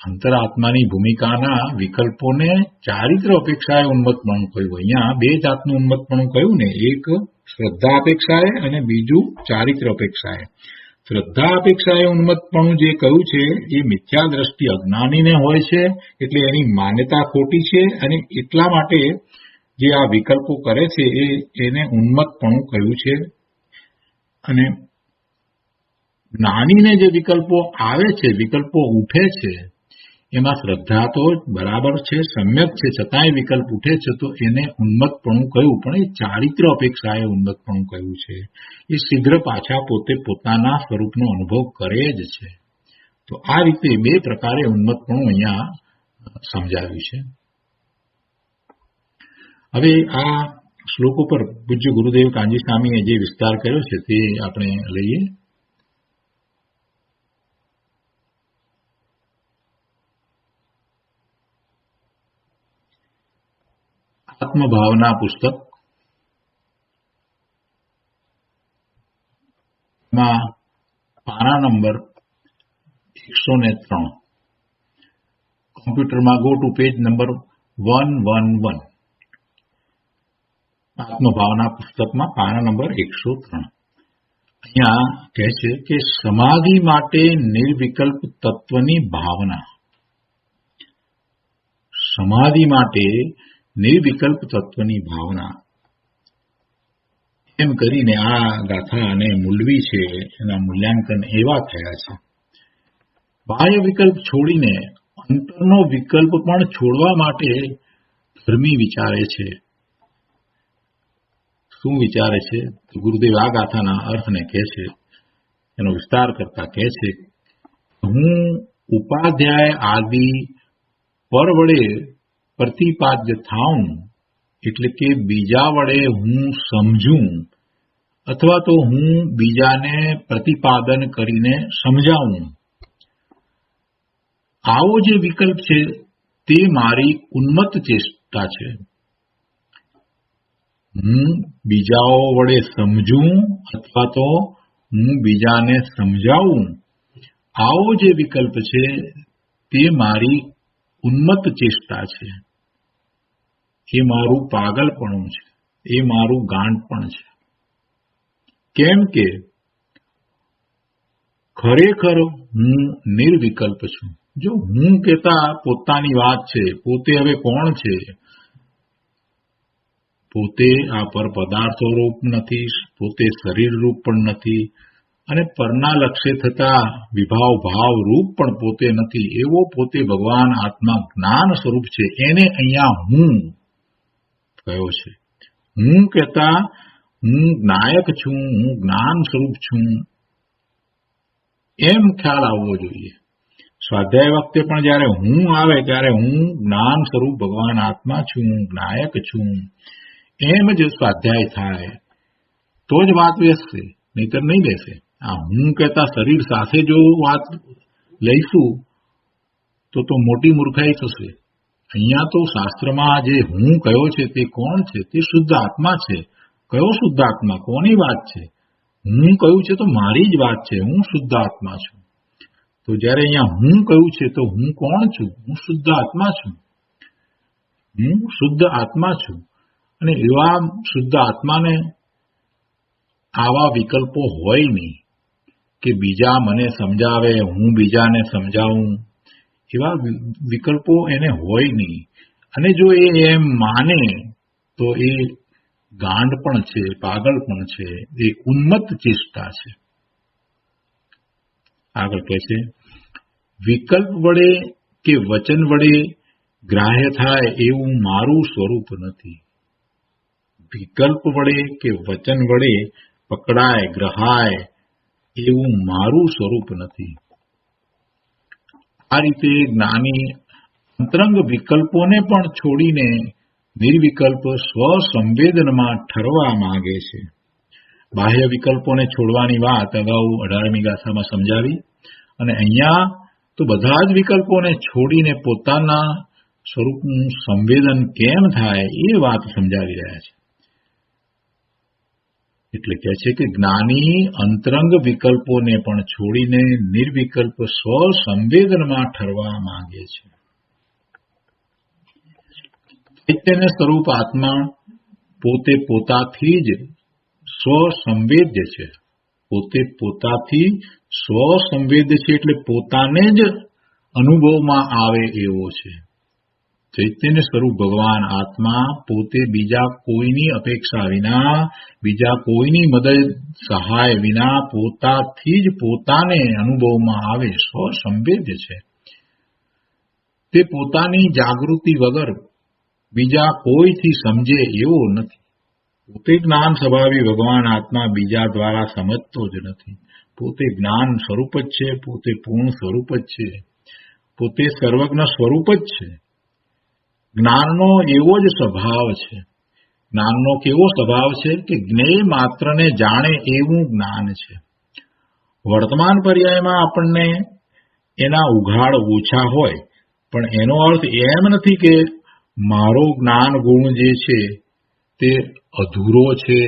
Speaker 2: અંતરાત્માની ભૂમિકાના વિકલ્પોને ચારિત્ર અપેક્ષાએ ઉન્મત્તપણું કહ્યું. અહીંયા બે જાતનું ઉન્મત્તપણું કહ્યું ને, એક શ્રદ્ધા અપેક્ષાએ અને બીજું ચારિત્ર અપેક્ષાએ. શ્રદ્ધા અપેક્ષાએ ઉન્મત્તપણું જે કહ્યું છે એ મિથ્યા દ્રષ્ટિ અજ્ઞાનીને હોય છે, એટલે એની માન્યતા ખોટી છે, અને એટલા માટે જે આ વિકલ્પો કરે છે એને ઉન્મત્તપણું કહ્યું છે. અને જ્ઞાનીને જે વિકલ્પો આવે છે, વિકલ્પો ઉઠે છે, એમાં શ્રદ્ધા તો બરાબર છે, સમ્યક છે, છતાંય વિકલ્પ ઉઠે છે, તો એને ઉન્મત્તપણું કહ્યું. પણ એ ચારિત્ર અપેક્ષાએ ઉન્મત્તપણું કહ્યું છે. એ શીઘ્ર પાછા પોતે પોતાના સ્વરૂપનો અનુભવ કરે જ છે. તો આ રીતે બે પ્રકારે ઉન્મત્તપણું અહીંયા સમજાવ્યું છે. હવે આ શ્લોકો પર પૂજ્ય ગુરુદેવ કાંજી સ્વામીએ જે વિસ્તાર કર્યો છે તે આપણે લઈએ. આત્મભાવના પુસ્તક માં પાના નંબર 103. કોમ્પ્યુટરમાં ગો ટુ પેજ નંબર 111. આત્મભાવના પુસ્તકમાં પાના નંબર 103. અહીંયા કહે છે કે સમાધિ માટે નિર્વિકલ્પ તત્વની ભાવના. સમાધિ માટે નિર્વિકલ્પ તત્વની ભાવના. એમ કરીને આ ગાથા અને મૂલવી છે એના મૂલ્યાંકન એવા થયા છે. બાહ્ય વિકલ્પ છોડીને અંતરનો વિકલ્પ પણ છોડવા માટે ધર્મી વિચારે છે. શું વિચારે છે? ગુરુદેવ આ ગાથાના અર્થને કહે છે, એનો વિસ્તાર કરતા કહે છે, હું ઉપાધ્યાય આદિ પર વડે પ્રતિપાદ્ય થાઉં, એટલે કે બીજા વડે હું સમજું અથવા તો હું બીજાને પ્રતિપાદન કરીને સમજાવું. આવો જે વિકલ્પ છે તે મારી ઉન્મત્ત ચેષ્ટા છે. હું બીજાઓ વડે સમજું અથવા તો હું બીજાને સમજાવું, આવો જે વિકલ્પ છે તે મારી ઉન્મત્ત ચેષ્ટા છે. એ મારું પાગલપણું છે, એ મારું ગાંડપણ છે. કેમ કે ખરેખર હું નિર્વિકલ્પ છું. જો હું કહેતા પોતાની વાત છે, પોતે હવે કોણ છે? પોતે આ પર પદાર્થો રૂપ નથી, પોતે શરીર રૂપ પણ નથી, અને પરના લક્ષ્ય થતા વિભાવ ભાવ રૂપ પણ પોતે નથી. એવો પોતે ભગવાન આત્મા જ્ઞાન સ્વરૂપ છે. એને અહીંયા હું કયો છે. હું કહેતા હું નાયક છું, હું જ્ઞાન સ્વરૂપ છું, એમ ખ્યાલ આવવો જોઈએ. સ્વાધ્યાય વખતે પણ જયારે હું આવે ત્યારે હું જ્ઞાન સ્વરૂપ ભગવાન આત્મા છું, નાયક છું, એમ જ સ્વાધ્યાય થાય તો જ વાત બેસશે, નહીતર નહીં બેસે. આ હું કહેતા શરીર સાથે જો વાત લઈશું તો મોટી મૂર્ખાઈ થશે. અહીંયા તો શાસ્ત્રમાં જે હું કયો છે તે કોણ છે? તે શુદ્ધ આત્મા છે. કયો શુદ્ધ આત્મા? કોની વાત છે? હું કયું છે તો મારી જ વાત છે. હું શુદ્ધ આત્મા છું. તો જયારે અહીંયા હું કયું છે તો હું કોણ છું? હું શુદ્ધ આત્મા છું. હું શુદ્ધ આત્મા છું. અને એવા શુદ્ધ આત્માને આવા વિકલ્પો હોય નહીં કે બીજા મને સમજાવે, હું બીજાને સમજાવું. એવા વિકલ્પો એને હોય નહીં. અને જો એ એમ માને તો એ ગાંડ પણ છે, પાગલ પણ છે, એ ઉન્મત્ત ચેષ્ટા છે. આગળ કહે છે, વિકલ્પ વડે કે વચન વડે ગ્રાહ્ય થાય એવું મારું સ્વરૂપ નથી. વિકલ્પ વડે કે વચન વડે પકડાય, ગ્રહાય એવું મારું સ્વરૂપ નથી. આ રીતે જ્ઞાની અંતરંગ વિકલ્પોને પણ છોડીને નિર્વિકલ્પ સ્વસંવેદનમાં ઠરવા માંગે છે. બાહ્ય વિકલ્પોને છોડવાની વાત અગાઉ 18મી ગાથામાં સમજાવી, અને અહીંયા તો બધા જ વિકલ્પોને છોડીને પોતાના સ્વરૂપનું સંવેદન કેમ થાય એ વાત સમજાવી રહ્યા છે. એટલે કહે છે કે જ્ઞાની અંતરંગ વિકલ્પોને પણ છોડીને નિર્વિકલ્પ સ્વસંવેદનમાં ઠરવા માંગે છે. ચૈતન્ય સ્વરૂપ આત્મા પોતે પોતાથી જ સ્વસંવેદ્ય છે. પોતે પોતાથી સ્વસંવેદ્ય છે એટલે પોતાને જ અનુભવમાં આવે એવો છે. ચૈતન્ય સ્વરૂપ ભગવાન આત્મા પોતે બીજા કોઈની અપેક્ષા વિના, બીજા કોઈની મદદ સહાય વિના પોતાથી જ પોતાને અનુભવમાં આવે સ્વસંવેદ્ય છે. તે પોતાની જાગૃતિ વગર બીજા કોઈથી સમજે એવો નથી. પોતે જ્ઞાન સ્વભાવી ભગવાન આત્મા બીજા દ્વારા સમજતો જ નથી. પોતે જ્ઞાન સ્વરૂપ જ છે, પોતે પૂર્ણ સ્વરૂપ જ છે, પોતે સર્વજ્ઞ સ્વરૂપ જ છે. જ્ઞાનનો એવો જ સ્વભાવ છે. જ્ઞાનનો કેવો સ્વભાવ છે કે જ્ઞેય માત્રને જાણે એવું જ્ઞાન છે. વર્તમાન પર્યાયમાં આપણને એના ઉઘાડ ઓછા હોય, પણ એનો અર્થ એમ નથી કે મારો જ્ઞાન ગુણ જે છે તે અધૂરો છે,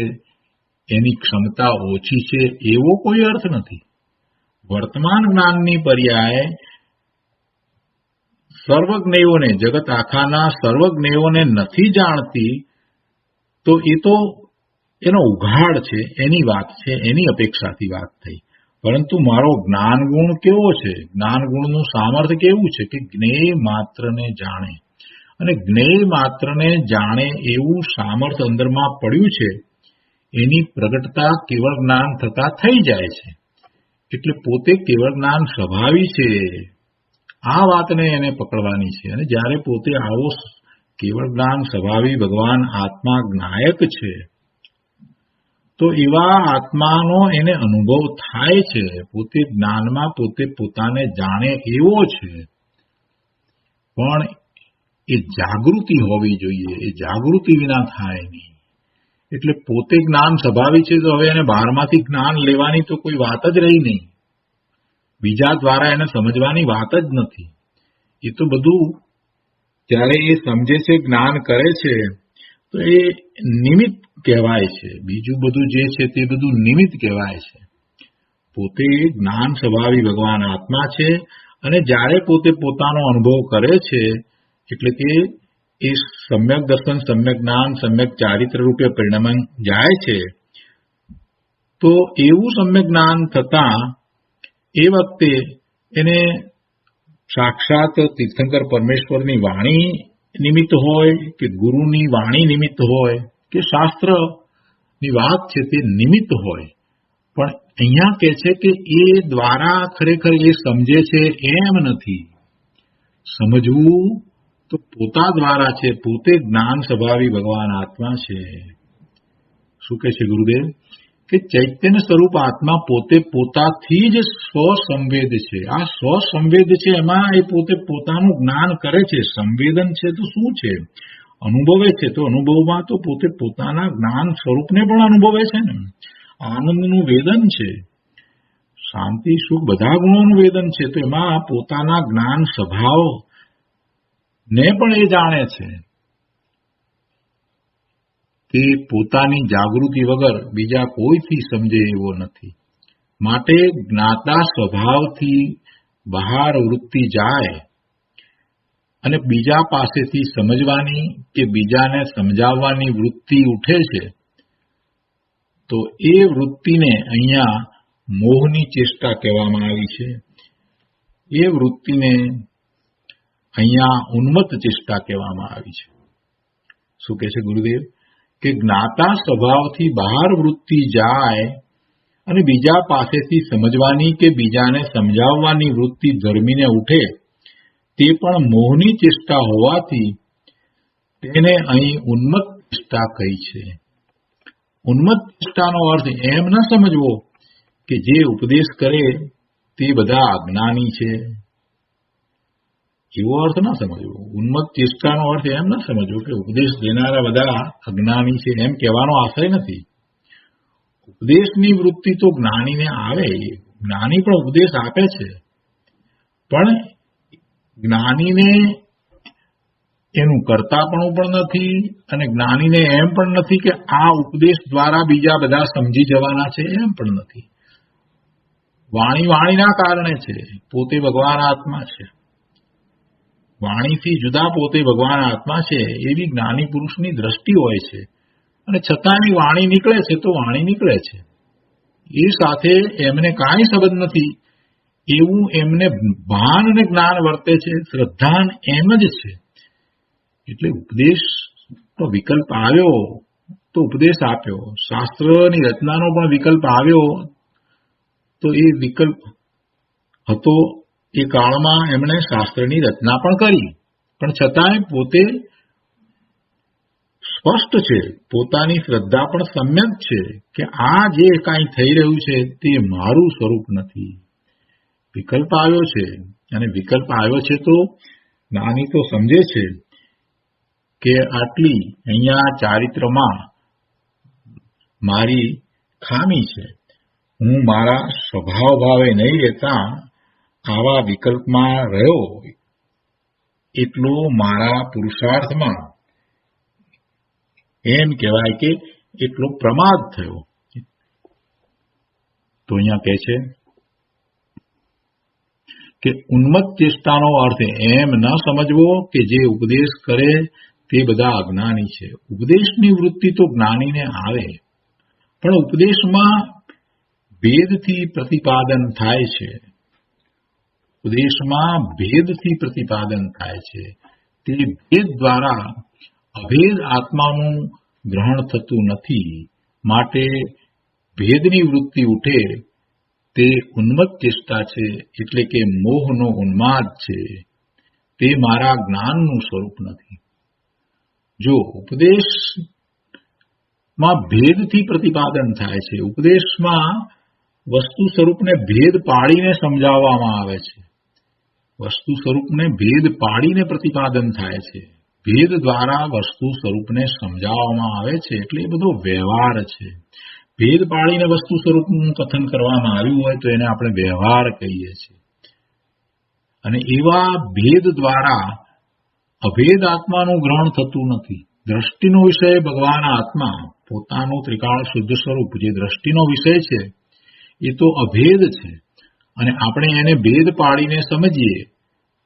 Speaker 2: એની ક્ષમતા ઓછી છે, એવો કોઈ અર્થ નથી. વર્તમાન જ્ઞાનની પર્યાય સર્વજ્ઞેયોને, જગત આખાના સર્વજ્ઞેયોને નથી જાણતી, તો એ તો એનો ઉઘાડ છે, એની વાત છે, એની અપેક્ષાથી વાત થઈ. પરંતુ મારો જ્ઞાન ગુણ કેવો છે? જ્ઞાન ગુણનું સામર્થ્ય કેવું છે કે જ્ઞેય માત્રને જાણે. અને જ્ઞેય માત્રને જાણે એવું સામર્થ્ય અંદરમાં પડ્યું છે એની પ્રગટતા કેવળ જ્ઞાન થતા થઈ જાય છે. એટલે પોતે કેવળ જ્ઞાન સ્વભાવી છે, આ વાતને એને પકડવાની છે. અને જ્યારે પોતે આવો કેવળ જ્ઞાન સ્વભાવી ભગવાન આત્મા જ્ઞાયક છે, તો એવા આત્માનો એને અનુભવ થાય છે. પોતે જ્ઞાનમાં પોતે પોતાને જાણે એવો છે, પણ એ જાગૃતિ હોવી જોઈએ. એ જાગૃતિ વિના થાય નહીં. એટલે પોતે જ્ઞાન સ્વભાવી છે, તો હવે એને બહારમાંથી જ્ઞાન લેવાની તો કોઈ વાત જ રહી નહીં. બીજા દ્વારા એને સમજવાની વાત જ નથી. એ તો બધું જ્યારે એ સમજે છે, જ્ઞાન કરે છે, તો એ નિમિત્ત કહેવાય છે. બીજું બધું જે છે તે બધું નિમિત્ત કહેવાય છે. પોતે જ્ઞાન સ્વભાવી ભગવાન આત્મા છે, અને જ્યારે પોતે પોતાનો અનુભવ કરે છે, એટલે કે એ સમ્યક દર્શન, સમ્યક જ્ઞાન, સમ્યક ચારિત્ર રૂપે પરિણમન જાય છે, તો એવું સમ્યક જ્ઞાન થતા એ વખતે એને સાક્ષાત તીર્થંકર પરમેશ્વરની વાણી નિમિત્ત હોય કે ગુરુની વાણી નિમિત્ત હોય કે શાસ્ત્રની વાત છે તે નિમિત્ત હોય, પણ અહીંયા કહે છે કે એ દ્વારા ખરેખર એ સમજે છે એમ નથી. સમજવું તો પોતા દ્વારા છે. પોતે જ્ઞાન સ્વભાવી ભગવાન આત્મા છે. શું કહે છે ગુરુદેવ? કે ચૈતન્ય સ્વરૂપ આત્મા પોતે પોતાથી જ સ્વસંવેદ છે. આ સ્વસંવેદ છે, એમાં એ પોતે પોતાનું જ્ઞાન કરે છે. સંવેદન છે તો શું છે? અનુભવે છે. તો અનુભવમાં તો પોતે પોતાના જ્ઞાન સ્વરૂપને પણ અનુભવે છે ને. આનંદનું વેદન છે, શાંતિ સુખ બધા ગુણોનું વેદન છે. તો એમાં પોતાના જ્ઞાન સ્વભાવ ને પણ એ જાણે છે. તે પોતાની જાગૃતિ વગર બીજા કોઈથી સમજે એવો નથી. માટે જ્ઞાતા સ્વભાવથી બહાર વૃત્તિ જાય અને બીજા પાસેથી સમજવાની કે બીજાને સમજાવવાની વૃત્તિ ઉઠે છે, તો એ વૃત્તિને અહીંયા મોહની ચેષ્ટા કહેવામાં આવી છે. એ વૃત્તિને અહીંયા ઉન્મત્ત ચેષ્ટા કહેવામાં આવી છે. શું કહે છે ગુરુદેવ? કે જ્ઞાતા સ્વભાવથી બહાર વૃત્તિ જાય અને બીજા પાસેથી સમજવાની કે બીજાને સમજાવવાની વૃત્તિ ધર્મીને ઉઠે, તે પણ મોહની ચેષ્ટા હોવાથી તેને અહીં ઉન્મત્ત ચેષ્ટા કહી છે. ઉન્મત્ત ચેષ્ટાનો અર્થ એમ ન સમજવો કે જે ઉપદેશ કરે તે બધા અજ્ઞાની છે, એવો અર્થ ના સમજવો. ઉન્મત્ત ચેષ્ટાનો અર્થ એમ ના સમજવો કે ઉપદેશ દેનારા બધા અજ્ઞાની છે, એમ કહેવાનો આશય નથી. ઉપદેશની વૃત્તિ તો જ્ઞાનીને આવે. જ્ઞાની પણ ઉપદેશ આપે છે, પણ જ્ઞાનીને એનું કરતાપણું પણ નથી, અને જ્ઞાનીને એમ પણ નથી કે આ ઉપદેશ દ્વારા બીજા બધા સમજી જવાના છે, એમ પણ નથી. વાણીના કારણે છે. પોતે ભગવાન આત્મા છે. વાણીથી જુદા પોતે ભગવાન આત્મા છે એવી જ્ઞાની પુરુષની દ્રષ્ટિ હોય છે, અને છતાંય વાણી નીકળે છે તો વાણી નીકળે છે. એ સાથે એમને કાંઈ સંબંધ નથી એવું એમને ભાન અને જ્ઞાન વર્તે છે. શ્રદ્ધાન એમ જ છે. એટલે ઉપદેશનો વિકલ્પ આવ્યો તો ઉપદેશ આપ્યો. શાસ્ત્રની રચનાનો પણ વિકલ્પ આવ્યો તો એ વિકલ્પ હતો. એ કાળમાં એમણે શાસ્ત્રની રચના પણ કરી, પણ છતાંય પોતે સ્પષ્ટ છે. પોતાની શ્રદ્ધા પણ સમ્યક છે કે આ જે કાંઈ થઈ રહ્યું છે તે મારું સ્વરૂપ નથી. વિકલ્પ આવ્યો છે, અને વિકલ્પ આવ્યો છે તો જ્ઞાની તો સમજે છે કે આટલી અહીંયા ચારિત્રમાં મારી ખામી છે. હું મારા સ્વભાવ ભાવે નહીં રહેતા આવા વિકલ્પમાં રહ્યો, એટલો મારા પુરુષાર્થમાં એમ કહેવાય કે એટલો પ્રમાદ થયો. તો અહીંયા કહે છે કે ઉન્મત્ત ચેષ્ટાનો અર્થ એમ ન સમજવો કે જે ઉપદેશ કરે તે બધા અજ્ઞાની છે. ઉપદેશની વૃત્તિ તો જ્ઞાનીને આવે, પણ ઉપદેશમાં ભેદથી પ્રતિપાદન થાય છે. ઉપદેશમાં ભેદથી પ્રતિપાદન થાય છે. તે ભેદ દ્વારા અભેદ આત્માનું ગ્રહણ થતું નથી. માટે ભેદની વૃત્તિ ઉઠે તે ઉન્મત્ત ચેષ્ટા છે, એટલે કે મોહનો ઉન્માદ છે. તે મારા જ્ઞાનનું સ્વરૂપ નથી. જો ઉપદેશમાં ભેદથી પ્રતિપાદન થાય છે, ઉપદેશમાં વસ્તુ સ્વરૂપને ભેદ પાડીને સમજાવવામાં આવે છે, વસ્તુ સ્વરૂપને ભેદ પાડીને પ્રતિપાદન થાય છે, ભેદ દ્વારા વસ્તુ સ્વરૂપને સમજાવવામાં આવે છે, એટલે એ બધો વ્યવહાર છે. ભેદ પાડીને વસ્તુ સ્વરૂપનું કથન કરવામાં આવ્યું હોય તો એને આપણે વ્યવહાર કહીએ છીએ. અને એવા ભેદ દ્વારા અભેદ આત્માનું ગ્રહણ થતું નથી. દ્રષ્ટિનો વિષય ભગવાન આત્મા પોતાનું ત્રિકાળ શુદ્ધ સ્વરૂપ જે દ્રષ્ટિનો વિષય છે એ તો અભેદ છે, અને આપણે એને ભેદ પાડીને સમજીએ.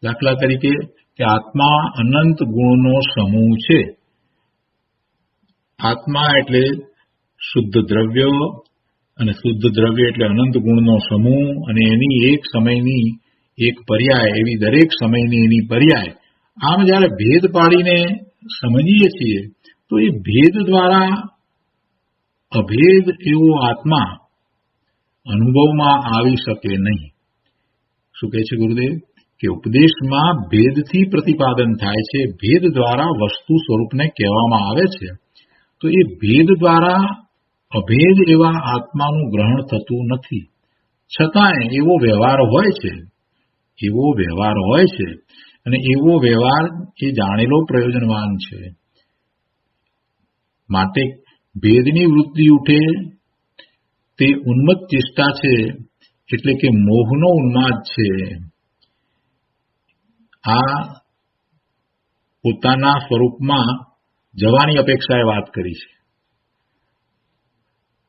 Speaker 2: દાખલા તરીકે કે આત્મા અનંત ગુણનો સમૂહ છે. આત્મા એટલે શુદ્ધ દ્રવ્ય, અને શુદ્ધ દ્રવ્ય એટલે અનંત ગુણનો સમૂહ, અને એની એક સમયની એક પર્યાય, એવી દરેક સમયની એની પર્યાય. આમ જયારે ભેદ પાડીને સમજીએ છીએ તો એ ભેદ દ્વારા અભેદ એવો આત્મા અનુભવમાં આવી શકે નહીં. શું કહે છે ગુરુદેવ? કે ઉપદેશમાં ભેદથી પ્રતિપાદન થાય છે, ભેદ દ્વારા વસ્તુ સ્વરૂપને કહેવામાં આવે છે, તો એ ભેદ દ્વારા અભેદ એવા આત્માનું ગ્રહણ થતું નથી. છતાંય એવો વ્યવહાર હોય છે, એવો વ્યવહાર હોય છે, અને એવો વ્યવહાર એ જાણેલો પ્રયોજનવાન છે. માટે ભેદની વૃત્તિ ઉઠે તે ઉન્મત્ત ચેષ્ટા છે, એટલે કે મોહનો ઉન્માદ છે. આ પોતાના સ્વરૂપમાં જવાની અપેક્ષાએ વાત કરી છે.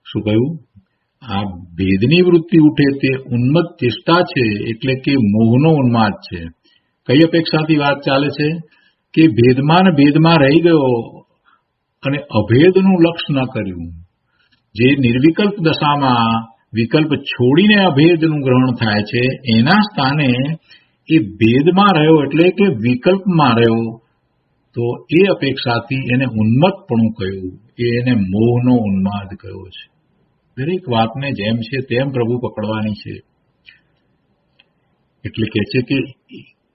Speaker 2: શું કહ્યું? આ ભેદની વૃત્તિ ઉઠે તે ઉન્મત્ત ચેષ્ટા છે, એટલે કે મોહનો ઉન્માદ છે. કઈ અપેક્ષાથી વાત ચાલે છે? કે ભેદમાં ને ભેદમાં રહી ગયો અને અભેદનું લક્ષ્ય ન કર્યું. જે નિર્વિકલ્પ દશામાં વિકલ્પ છોડીને અભેદનું ગ્રહણ થાય છે, એના સ્થાને એ ભેદમાં રહ્યો, એટલે કે વિકલ્પમાં રહ્યો, તો એ અપેક્ષાથી એને ઉન્મત્તપણું કહ્યું, એને મોહનો ઉન્માદ કહ્યો છે. દરેક વાતને જેમ છે તેમ પ્રભુ પકડવાની છે. એટલે કહે છે કે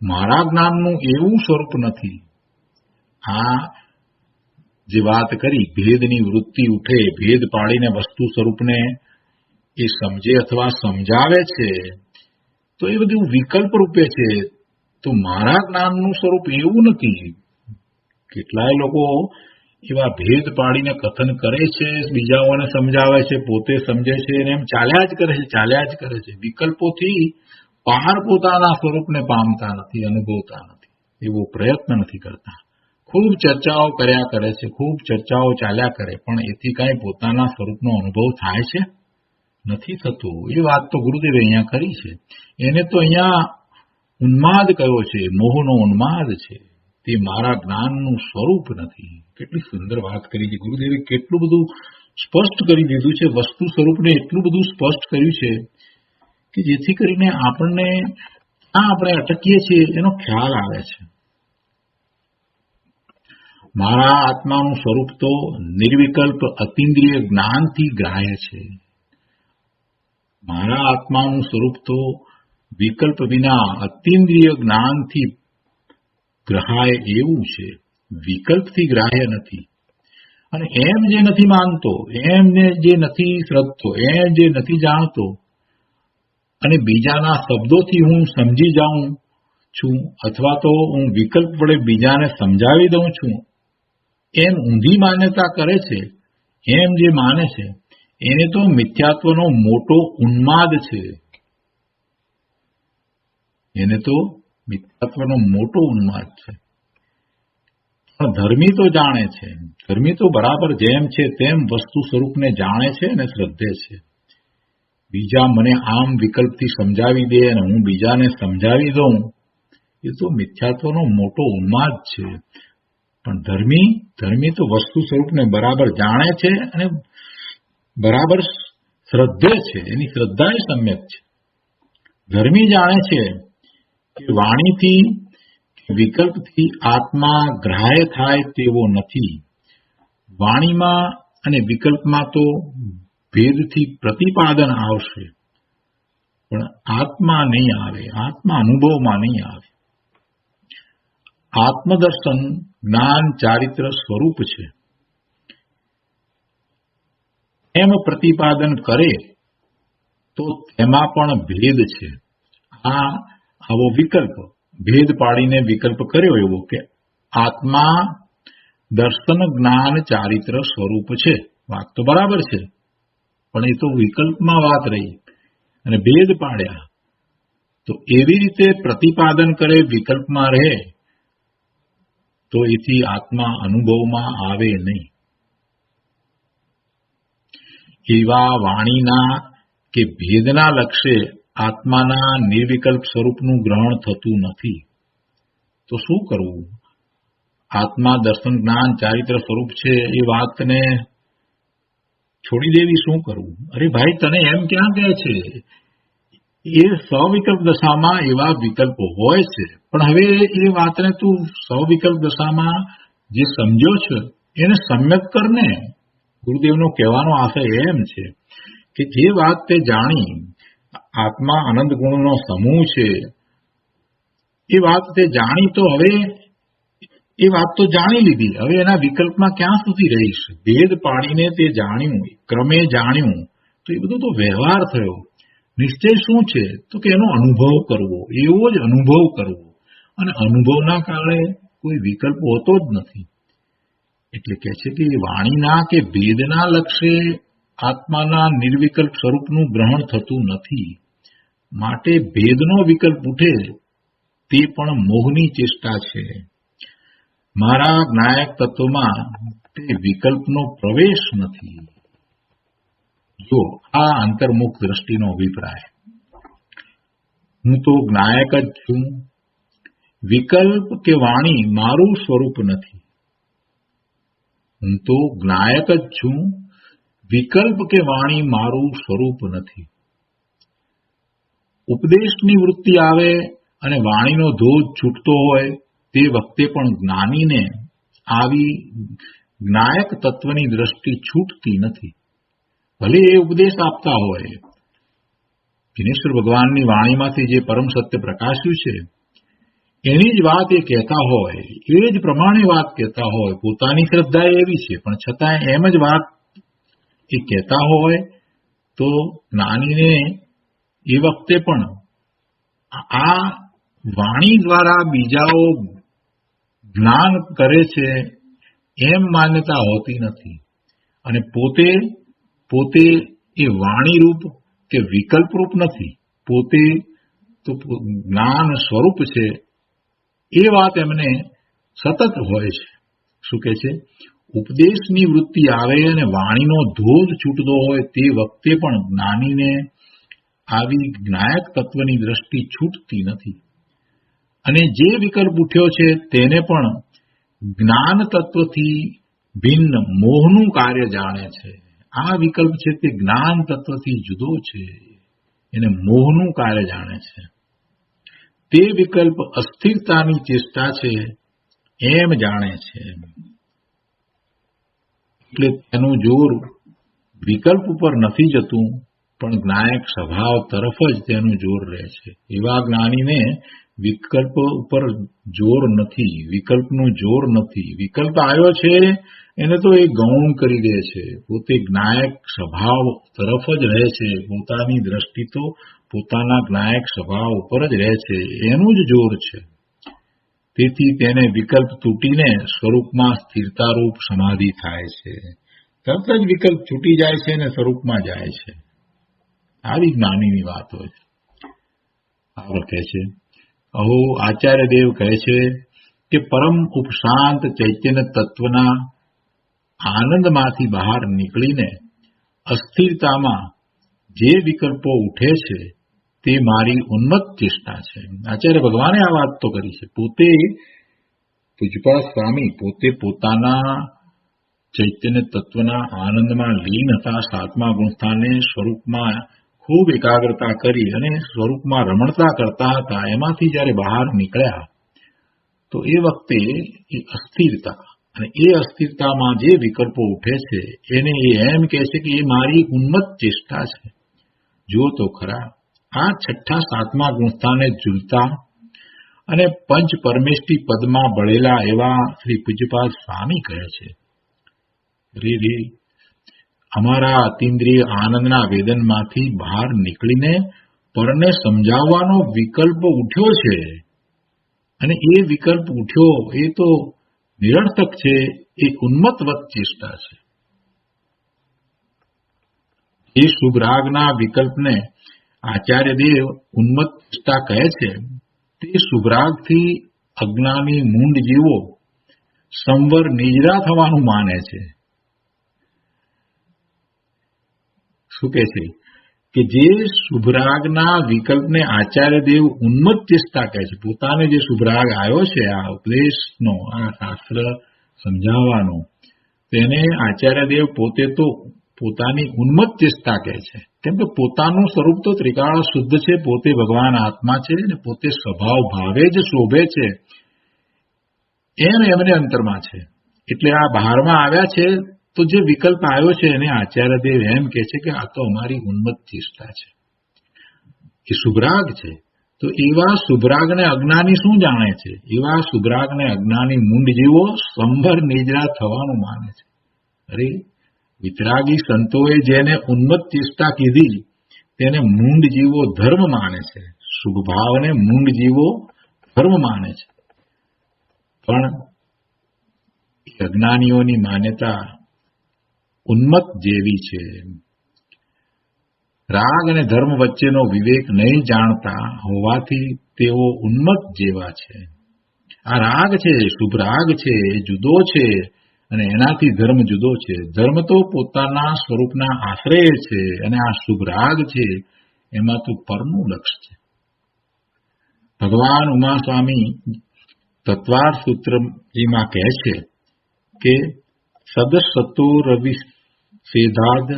Speaker 2: મારા જ્ઞાનનું એવું સ્વરૂપ નથી. આ જે વાત કરી, ભેદની વૃત્તિ ઉઠે, ભેદ પાડીને વસ્તુ સ્વરૂપને એ સમજે અથવા સમજાવે છે, તો એ બધું વિકલ્પ રૂપે છે. તો મારા જ્ઞાનનું સ્વરૂપ એવું નથી. કેટલાય લોકો એવા ભેદ પાડીને કથન કરે છે, બીજાઓને સમજાવે છે, પોતે સમજે છે, અને એમ ચાલ્યા જ કરે છે, ચાલ્યા જ કરે છે. વિકલ્પોથી બહાર પોતાના સ્વરૂપને પામતા નથી, અનુભવતા નથી, એવો પ્રયત્ન નથી કરતા. ખૂબ ચર્ચાઓ કર્યા કરે છે, ખૂબ ચર્ચાઓ ચાલ્યા કરે, પણ એથી કાંઈ પોતાના સ્વરૂપનો અનુભવ થાય છે? નથી થતો. એ વાત તો ગુરુદેવે અહીંયા કરી છે. એને તો અહીંયા ઉન્માદ કયો છે, મોહનો ઉન્માદ છે. તે મારા જ્ઞાનનું સ્વરૂપ નથી. કેટલી સુંદર વાત કરી છે ગુરુદેવે. કેટલું બધું સ્પષ્ટ કરી દીધું છે. વસ્તુ સ્વરૂપને એટલું બધું સ્પષ્ટ કર્યું છે કે જેથી કરીને આપણને આપણે અટકીએ છીએ એનો ખ્યાલ આવે છે. મારા આત્માનું સ્વરૂપ તો નિર્વિકલ્પ અતિન્દ્રિય જ્ઞાનથી ગ્રાહ્ય છે. મારા આત્માનું સ્વરૂપ તો વિકલ્પ વિના અતિન્દ્રિય જ્ઞાનથી ગ્રાહ્ય એવું છે, વિકલ્પથી ગ્રાહ્ય નથી. અને એમ જે નથી માનતો, એમ જે નથી શ્રદ્ધતો, એમ જે નથી જાણતો, અને બીજાના શબ્દોથી હું સમજી જાઉં છું, અથવા તો હું વિકલ્પ વડે બીજાને સમજાવી દઉં છું, એમ ઊંધી માન્યતા કરે છે, એમ જે માને છે એને તો મિથ્યાત્વનો મોટો ઉન્માદ છે. એને તો મિથ્યાત્વનો મોટો ઉન્માદ છે. પણ ધર્મી તો જાણે છે. ધર્મી તો બરાબર જેમ છે તેમ વસ્તુ સ્વરૂપને જાણે છે અને શ્રદ્ધે છે. બીજા મને આમ વિકલ્પથી સમજાવી દે અને હું બીજાને સમજાવી દઉં, એ તો મિથ્યાત્વનો મોટો ઉન્માદ છે. પણ ધર્મી તો વસ્તુ સ્વરૂપને બરાબર જાણે છે અને બરાબર શ્રદ્ધે છે. એની શ્રદ્ધા એ સમ્યક છે. ધર્મી જાણે છે કે વાણીથી વિકલ્પથી આત્મા ગ્રાહ્ય થાય તેવો નથી. વાણીમાં અને વિકલ્પમાં તો ભેદથી પ્રતિપાદન આવશે, પણ આત્મા નહીં આવે, આત્મા અનુભવમાં નહીં આવે. આત્મદર્શન જ્ઞાન ચારિત્ર સ્વરૂપ છે એમ પ્રતિપાદન કરે તો તેમાં પણ ભેદ છે. આવો વિકલ્પ ભેદ પાડીને વિકલ્પ કર્યો એવો કે આત્મા દર્શન જ્ઞાન ચારિત્ર સ્વરૂપ છે. વાત તો બરાબર છે, પણ એ તો વિકલ્પમાં વાત રહી અને ભેદ પાડ્યા. તો એવી રીતે પ્રતિપાદન કરે વિકલ્પમાં રહે તો એથી આત્મા અનુભવમાં આવે નહીં. એવા વાણીના કે ભેદના લક્ષ્ય આત્માના નિર્વિકલ્પ સ્વરૂપનું ગ્રહણ થતું નથી. તો શું કરવું? આત્મા દર્શન જ્ઞાન ચારિત્ર સ્વરૂપ છે એ વાતને છોડી દેવી શું કરવું? અરે ભાઈ, તને એમ ક્યાં કહે છે? એ સવિકલ્પ દશામાં એવા વિકલ્પો હોય છે, પણ હવે એ વાતને તું સવિકલ્પ દશામાં જે સમજ્યો છે એને સમ્યક કરને. ગુરુદેવનો કહેવાનો આશય એમ છે કે જે વાત તે જાણી આત્મા અનંત ગુણનો સમૂહ છે, એ વાત તે જાણી તો હવે એ વાત તો જાણી લીધી. હવે એના વિકલ્પમાં ક્યાં સુધી રહીશ? ભેદ પાડીને તે જાણ્યું, ક્રમે જાણ્યું, તો એ બધું તો વ્યવહાર થયો. નિશ્ચય શું છે? તો કે એનો અનુભવ કરવો, એવો જ અનુભવ કરવો, અને અનુભવના કારણે કોઈ વિકલ્પ હોતો જ નથી. એટલે કહે છે કે વાણીના કે ભેદના લક્ષ્ય આત્માના નિર્વિકલ્પ સ્વરૂપનું ગ્રહણ થતું નથી. માટે ભેદનો વિકલ્પ ઉઠે તે પણ મોહની ચેષ્ટા છે. મારા જ્ઞાયક તત્વમાં તે વિકલ્પનો પ્રવેશ નથી. જો આ અંતર્મુખ દ્રષ્ટિનો અભિપ્રાય. હું તો જ્ઞાયક જ છું, વિકલ્પ કે વાણી મારું સ્વરૂપ નથી. હું તો જ્ઞાયક જ છું, વિકલ્પ કે વાણી મારું સ્વરૂપ નથી. ઉપદેશની વૃત્તિ આવે અને વાણીનો ધોધ છૂટતો હોય તે વખતે પણ જ્ઞાનીને આવી જ્ઞાયક તત્વની દ્રષ્ટિ છૂટતી નથી. ભલે એ ઉપદેશ આપતા હોય, વિનેશ્વર ભગવાનની વાણીમાંથી જે પરમ સત્ય પ્રકાશ્યું છે એની જ વાત એ કહેતા હોય, એ જ પ્રમાણે વાત કહેતા હોય. પોતાની શ્રદ્ધા એવી છે, પણ છતાં એમ જ વાત એ કહેતા હોય તો જ્ઞાનીને એ વખતે પણ આ વાણી દ્વારા બીજાઓ જ્ઞાન કરે છે એમ માન્યતા હોતી નથી. અને પોતે એ વાણી રૂપ કે વિકલ્પ રૂપ નથી, પોતે તો જ્ઞાન સ્વરૂપ છે એ વાત એમને સતત હોય છે. શું કહે છે? ઉપદેશની વૃત્તિ આવે અને વાણીનો ધોધ છૂટતો હોય તે વખતે પણ જ્ઞાનીને આવી જ્ઞાયક તત્વની દ્રષ્ટિ છૂટતી નથી. અને જે વિકલ્પ ઉઠ્યો છે તેને પણ જ્ઞાન તત્વથી ભિન્ન મોહનું કાર્ય જાણે છે. આ વિકલ્પ છે તે જ્ઞાન તત્વથી જુદો છે, એને મોહનું કાર્ય જાણે છે. તે વિકલ્પ અસ્થિરતાની ચેષ્ટા છે એમ જાણે છે. એટલે તેનું જોર વિકલ્પ ઉપર નથી જતું, પણ જ્ઞાયક સ્વભાવ તરફ જ તેનું જોર રહે છે. એવા જ્ઞાનીને વિકલ્પ ઉપર જોર નથી, વિકલ્પનું જોર નથી. વિકલ્પ આવ્યો છે એને તો એ ગૌણ કરી દે છે. પોતે જ્ઞાયક સ્વભાવ તરફ જ રહે છે. પોતાની દ્રષ્ટિ તો પોતાના જ્ઞાયક સ્વભાવ ઉપર જ રહે છે, એનું જ જોર છે. તેથી તેને વિકલ્પ તૂટીને સ્વરૂપમાં સ્થિરતારૂપ સમાધિ થાય છે. તરત જ વિકલ્પ છૂટી જાય છે અને સ્વરૂપમાં જાય છે. આવી જ્ઞાનીની વાત હોય છે. આગળ કહે છે, અહો આચાર્ય દેવ કહે છે કે પરમ ઉપશાંત ચૈતન્ય તત્વના આનંદમાંથી બહાર નીકળીને અસ્થિરતામાં જે વિકલ્પો ઉઠે છે તે મારી ઉન્મત્ત ચેષ્ટા છે. આચાર્ય ભગવાને આ વાત તો કરી છે. પોતે પૂજ્યપાદ સ્વામી પોતે પોતાના ચૈતન્ય તત્વના આનંદમાં લીન હતા. સાતમા ગુણસ્થાને સ્વરૂપમાં ખૂબ એકાગ્રતા કરી અને સ્વરૂપમાં રમણતા કરતા હતા. એમાંથી જયારે બહાર નીકળ્યા તો એ વખતે એ અસ્થિરતા અને એ અસ્થિરતામાં જે વિકલ્પો ઉઠે છે એને એ એમ કહે છે કે એ મારી ઉન્મત્ત ચેષ્ટા છે. જુઓ તો ખરા, આ 6ઠા 7મા ગુણસ્થાને ઝૂલતા અને પંચ પરમેષ્ટિ પદમાં બળેલા એવા શ્રી પૂજ્યપાદ સ્વામી કહે છે, રે અમારા અતિન્દ્રિય આનંદના વેદનમાંથી બહાર નીકળીને પરને સમજાવવાનો વિકલ્પ ઉઠ્યો છે, અને એ વિકલ્પ ઉઠ્યો એ તો નિરર્થક છે, એ ઉન્મત્તવત ચેષ્ટા છે. એ શુભ રાગના વિકલ્પને આચાર્યદેવ ઉન્મત્ત ચેષ્ટા કહે છે. તે શુભરાગથી અજ્ઞાની મૂંડ જીવો સંવર નિજરા થવાનું માને છે. શું કહે છે કે જે શુભરાગના વિકલ્પને આચાર્યદેવ ઉન્મત્ત ચેષ્ટા કહે છે, પોતાને જે શુભરાગ આવ્યો છે આ ઉપદેશનો, આ શાસ્ત્ર સમજાવવાનો, તેને આચાર્યદેવ પોતે તો પોતાની ઉન્મત્ત ચેષ્ટા કહે છે. કેમ કે પોતાનું સ્વરૂપ તો ત્રિકાળ શુદ્ધ છે, પોતે ભગવાન આત્મા છે અને પોતે સ્વભાવ ભાવે જ શોભે છે એમ એમને અંતરમાં છે. એટલે આ બહારમાં આવ્યા છે તો જે વિકલ્પ આવ્યો છે એને આચાર્યદેવ એમ કહે છે કે આ તો અમારી ઉન્મત્ત ચેષ્ટા છે, એ શુભરાગ છે. તો એવા શુભરાગને અજ્ઞાની શું જાણે છે? એવા શુભરાગને અજ્ઞાની મૂંડ જેવો સંભર નિજરા થવાનું માને છે. અરે વિતરાગી સંતોએ જેને ઉન્મત્ત ચેષ્ટા કીધી તેને મૂંડ જીવો ધર્મ માને છે, શુભ ભાવને મૂંડ જીવો ધર્મ માને છે. પણ અજ્ઞાનીઓની માન્યતા ઉન્મત્ત જેવી છે. રાગ અને ધર્મ વચ્ચેનો વિવેક નહીં જાણતા હોવાથી તેઓ ઉન્મત્ત જેવા છે. આ રાગ છે, શુભ રાગ છે, એ જુદો છે અને એનાથી ધર્મ જુદો છે. ધર્મ તો પોતાના સ્વરૂપના આશ્રય છે અને આ શુભ રાગ છે એમાં તો પરનું લક્ષ છે. ભગવાન ઉમા સ્વામી તત્વાર સૂત્રજીમાં કહે છે કે સદસતો રવિ સેધાદ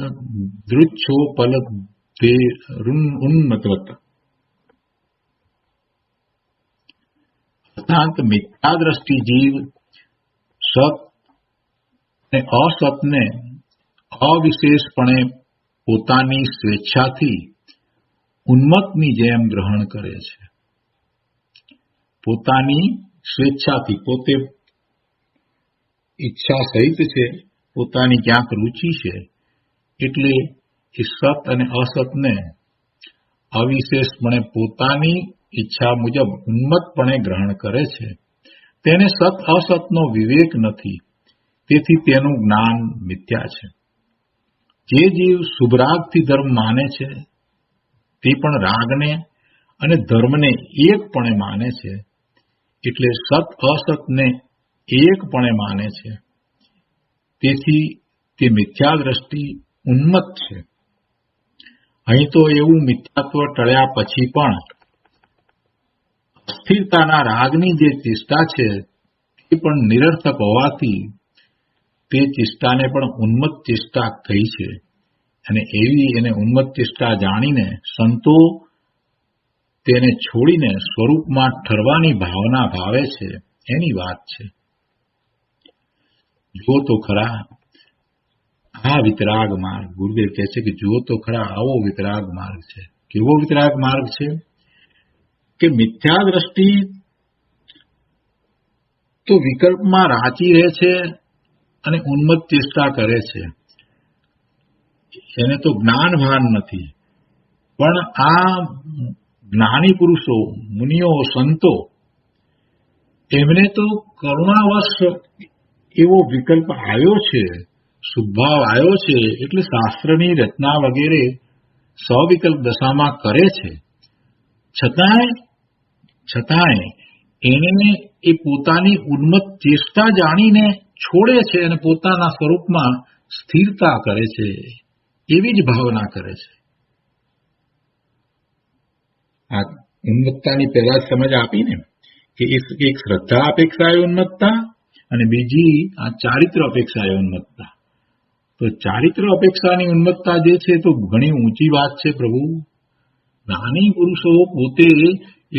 Speaker 2: દૃચ્છો પલ ઉન્મત્વત, અર્થાત મિથ્યા દ્રષ્ટિ જીવ સત અને અસતને અવિશેષપણે પોતાની સ્વેચ્છાથી ઉન્મત્તની જેમ ગ્રહણ કરે છે. પોતાની સ્વેચ્છાથી, પોતે ઈચ્છા સહિત છે, પોતાની ક્યાંક રુચિ છે, એટલે એ સત અને અસતને અવિશેષપણે પોતાની ઈચ્છા મુજબ ઉન્મત્તપણે ગ્રહણ કરે છે. તેને સત અસતનો વિવેક નથી, તેથી તેનું જ્ઞાન મિથ્યા છે. જે જીવ શુભરાગથી ધર્મ માને છે તે પણ રાગને અને ધર્મને એકપણે માને છે, એટલે સત અસતને એકપણે માને છે. તેથી તે મિથ્યા દ્રષ્ટિ ઉન્મત્ત છે. અહીં તો એવું મિથ્યાત્વ ટળ્યા પછી પણ અસ્થિરતાના રાગની જે ચેષ્ટા છે તે પણ નિરર્થક હોવાથી તે ચેષ્ટાને પણ ઉન્મત્ત ચેષ્ટા કહી છે. અને એવી એને ઉન્મત્ત ચેષ્ટા જાણીને સંતો તેને છોડીને સ્વરૂપમાં ઠરવાની ભાવના ભાવે છે, એની વાત છે. જુઓ તો ખરા આ વિતરાગ માર્ગ, ગુરુદેવ કહે છે કે જુઓ તો ખરા આવો વિતરાગ માર્ગ છે. કેવો વિતરાગ માર્ગ છે કે મિથ્યા દ્રષ્ટિ તો વિકલ્પમાં રાચી રહે છે અને ઉન્મત્ત ચેષ્ટા કરે છે. એને તો જ્ઞાન ભાન નથી. પણ આ જ્ઞાની પુરુષો, મુનિઓ, સંતો, એમને તો કરુણાવશ એવો વિકલ્પ આવ્યો છે, શુભભાવ આવ્યો છે, એટલે શાસ્ત્રની રચના વગેરે સવિકલ્પ દશામાં કરે છે. છતાંય એને એ પોતાની ઉન્મત્ત ચેષ્ટા જાણીને છોડે છે અને પોતાના સ્વરૂપમાં સ્થિરતા કરે છે, એવી જ ભાવના કરે છે. આ ઉન્મત્તાની પહેલા જ સમજ આપીને કે એક શ્રદ્ધા અપેક્ષાએ ઉન્મત્તા અને બીજી આ ચારિત્ર અપેક્ષાએ ઉન્મત્તા. તો ચારિત્ર અપેક્ષાની ઉન્મત્તા જે છે તો ઘણી ઊંચી વાત છે પ્રભુ. જ્ઞાની પુરુષો પોતે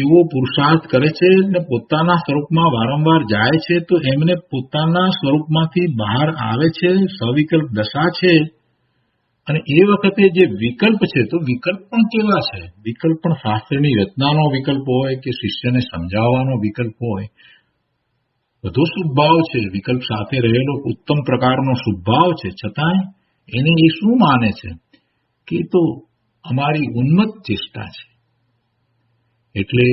Speaker 2: એવો પુરુષાર્થ કરે છે અને પોતાના સ્વરૂપમાં વારંવાર જાય છે તો એમને પોતાના સ્વરૂપમાંથી બહાર આવે છે, સવિકલ્પ દશા છે. અને એ વખતે જે વિકલ્પ છે તો વિકલ્પ પણ કેવા છે? વિકલ્પ પણ શાસ્ત્રની રચનાનો વિકલ્પ હોય કે શિષ્યને સમજાવવાનો વિકલ્પ હોય, બધો શુભભાવ છે. વિકલ્પ સાથે રહેલો ઉત્તમ પ્રકારનો શુભભાવ છે. છતાંય એને એ શું માને છે કે તો અમારી ઉન્મત્ત ચેષ્ટા છે. એટલે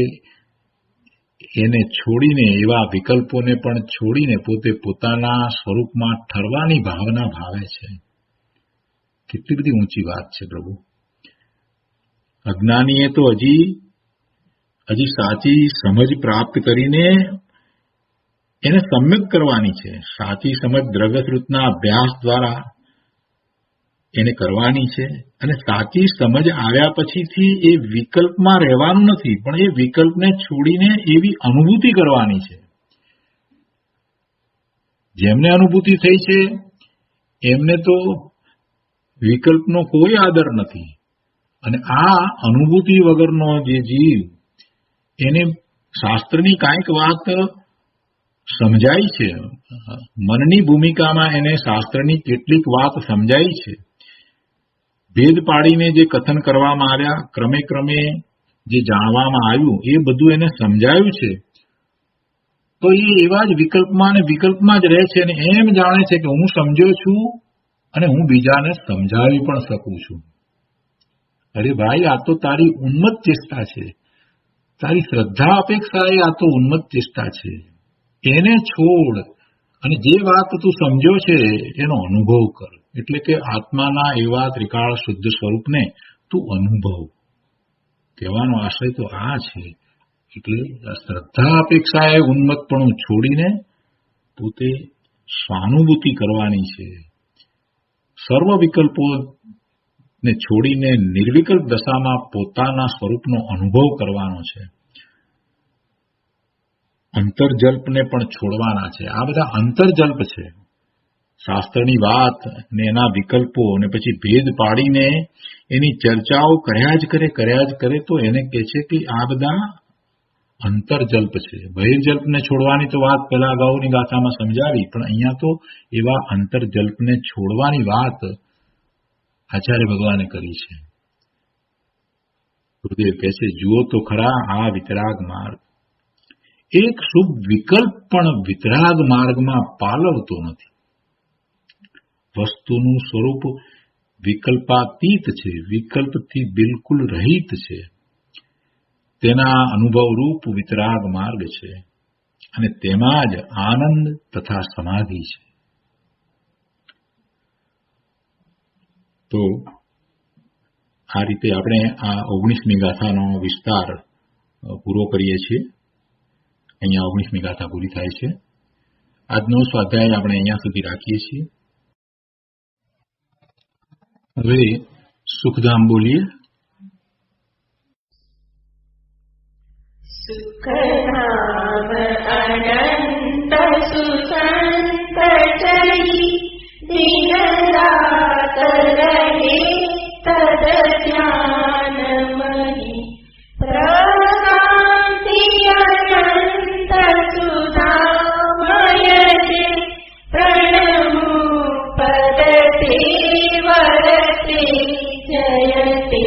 Speaker 2: એને છોડીને, એવા વિકલ્પોને પણ છોડીને પોતે પોતાના સ્વરૂપમાં ઠરવાની ભાવના ભાવે છે. કેટલી બધી ઊંચી વાત છે પ્રભુ. અજ્ઞાનીએ તો હજી સાચી સમજ પ્રાપ્ત કરીને એને સમ્યક કરવાની છે. સાચી સમજ દ્રવ્યશ્રુતના અભ્યાસ દ્વારા એને કરવાની છે. અને સાચી સમજ આવ્યા પછીથી એ વિકલ્પમાં રહેવાનું નથી, પણ એ વિકલ્પને છોડીને એવી અનુભૂતિ કરવાની છે. જેમને અનુભૂતિ થઈ છે એમને તો વિકલ્પનો કોઈ આદર નથી. અને આ અનુભૂતિ વગરનો જે જીવ, એને શાસ્ત્રની કાંઈક વાત સમજાય છે, મનની ભૂમિકામાં એને શાસ્ત્રની કેટલીક વાત સમજાય છે. ભેદ પાડીને જે કથન કરવામાં આવ્યા, ક્રમે ક્રમે જે જાણવામાં આવ્યું, એ બધું એને સમજાયું છે. તો એ એવા જ વિકલ્પમાં અને વિકલ્પમાં જ રહે છે અને એમ જાણે છે કે હું સમજ્યો છું અને હું બીજાને સમજાવી પણ શકું છું. અરે ભાઈ, આ તો તારી ઉન્મત્ત ચેષ્ટા છે. તારી શ્રદ્ધા અપેક્ષાએ આ તો ઉન્મત્ત ચેષ્ટા છે. એને છોડ અને જે વાત તું સમજ્યો છે એનો અનુભવ કર. એટલે કે આત્માના એવા ત્રિકાળ શુદ્ધ સ્વરૂપને તું અનુભવ. કહેવાનો આશય તો આ છે. એટલે શ્રદ્ધા અપેક્ષાએ ઉન્મત્તપણું છોડીને પોતે સ્વાનુભૂતિ કરવાની છે. સર્વ વિકલ્પોને છોડીને નિર્વિકલ્પ દશામાં પોતાના સ્વરૂપનો અનુભવ કરવાનો છે. અંતર્જલ્પને પણ છોડવાના છે. આ બધા અંતર્જલ્પ છે. શાસ્ત્રની વાત ને એના વિકલ્પો ને પછી ભેદ પાડીને એની ચર્ચાઓ કર્યા જ કરે તો એને કહે છે કે આ બધા અંતર્જલ્પ છે. બહિર્જલ્પને છોડવાની તો વાત પહેલા અગાઉની ગાથામાં સમજાવી, પણ અહીંયા તો એવા અંતર્જલ્પને છોડવાની વાત આચાર્ય ભગવાને કરી છે. ગુરુદેવ કહે છે, જુઓ તો ખરા આ વિતરાગ માર્ગ. એક શુભ વિકલ્પ પણ વિતરાગ માર્ગમાં પાલવતો નથી. વસ્તુનું સ્વરૂપ વિકલ્પાતીત છે, વિકલ્પથી બિલકુલ રહિત છે. તેના અનુભવરૂપ વિતરાગ માર્ગ છે અને તેમાં જ આનંદ તથા સમાધિ છે. તો આ રીતે આપણે આ 19મી ગાથાનો વિસ્તાર પૂરો કરીએ છીએ. અહીંયા 19મી ગાથા પૂરી થાય છે. આજનો સ્વાધ્યાય આપણે અહીંયા સુધી રાખીએ છીએ. હવે સુખધામ બોલીએ.
Speaker 3: સુખધામ અનંત સુસંત ચરી દિન રાત રહે તદ ધ્યાન મહી પ્રકાંતિ અનંત સુધામય પ્રણમુ પદતે વરતે જયતે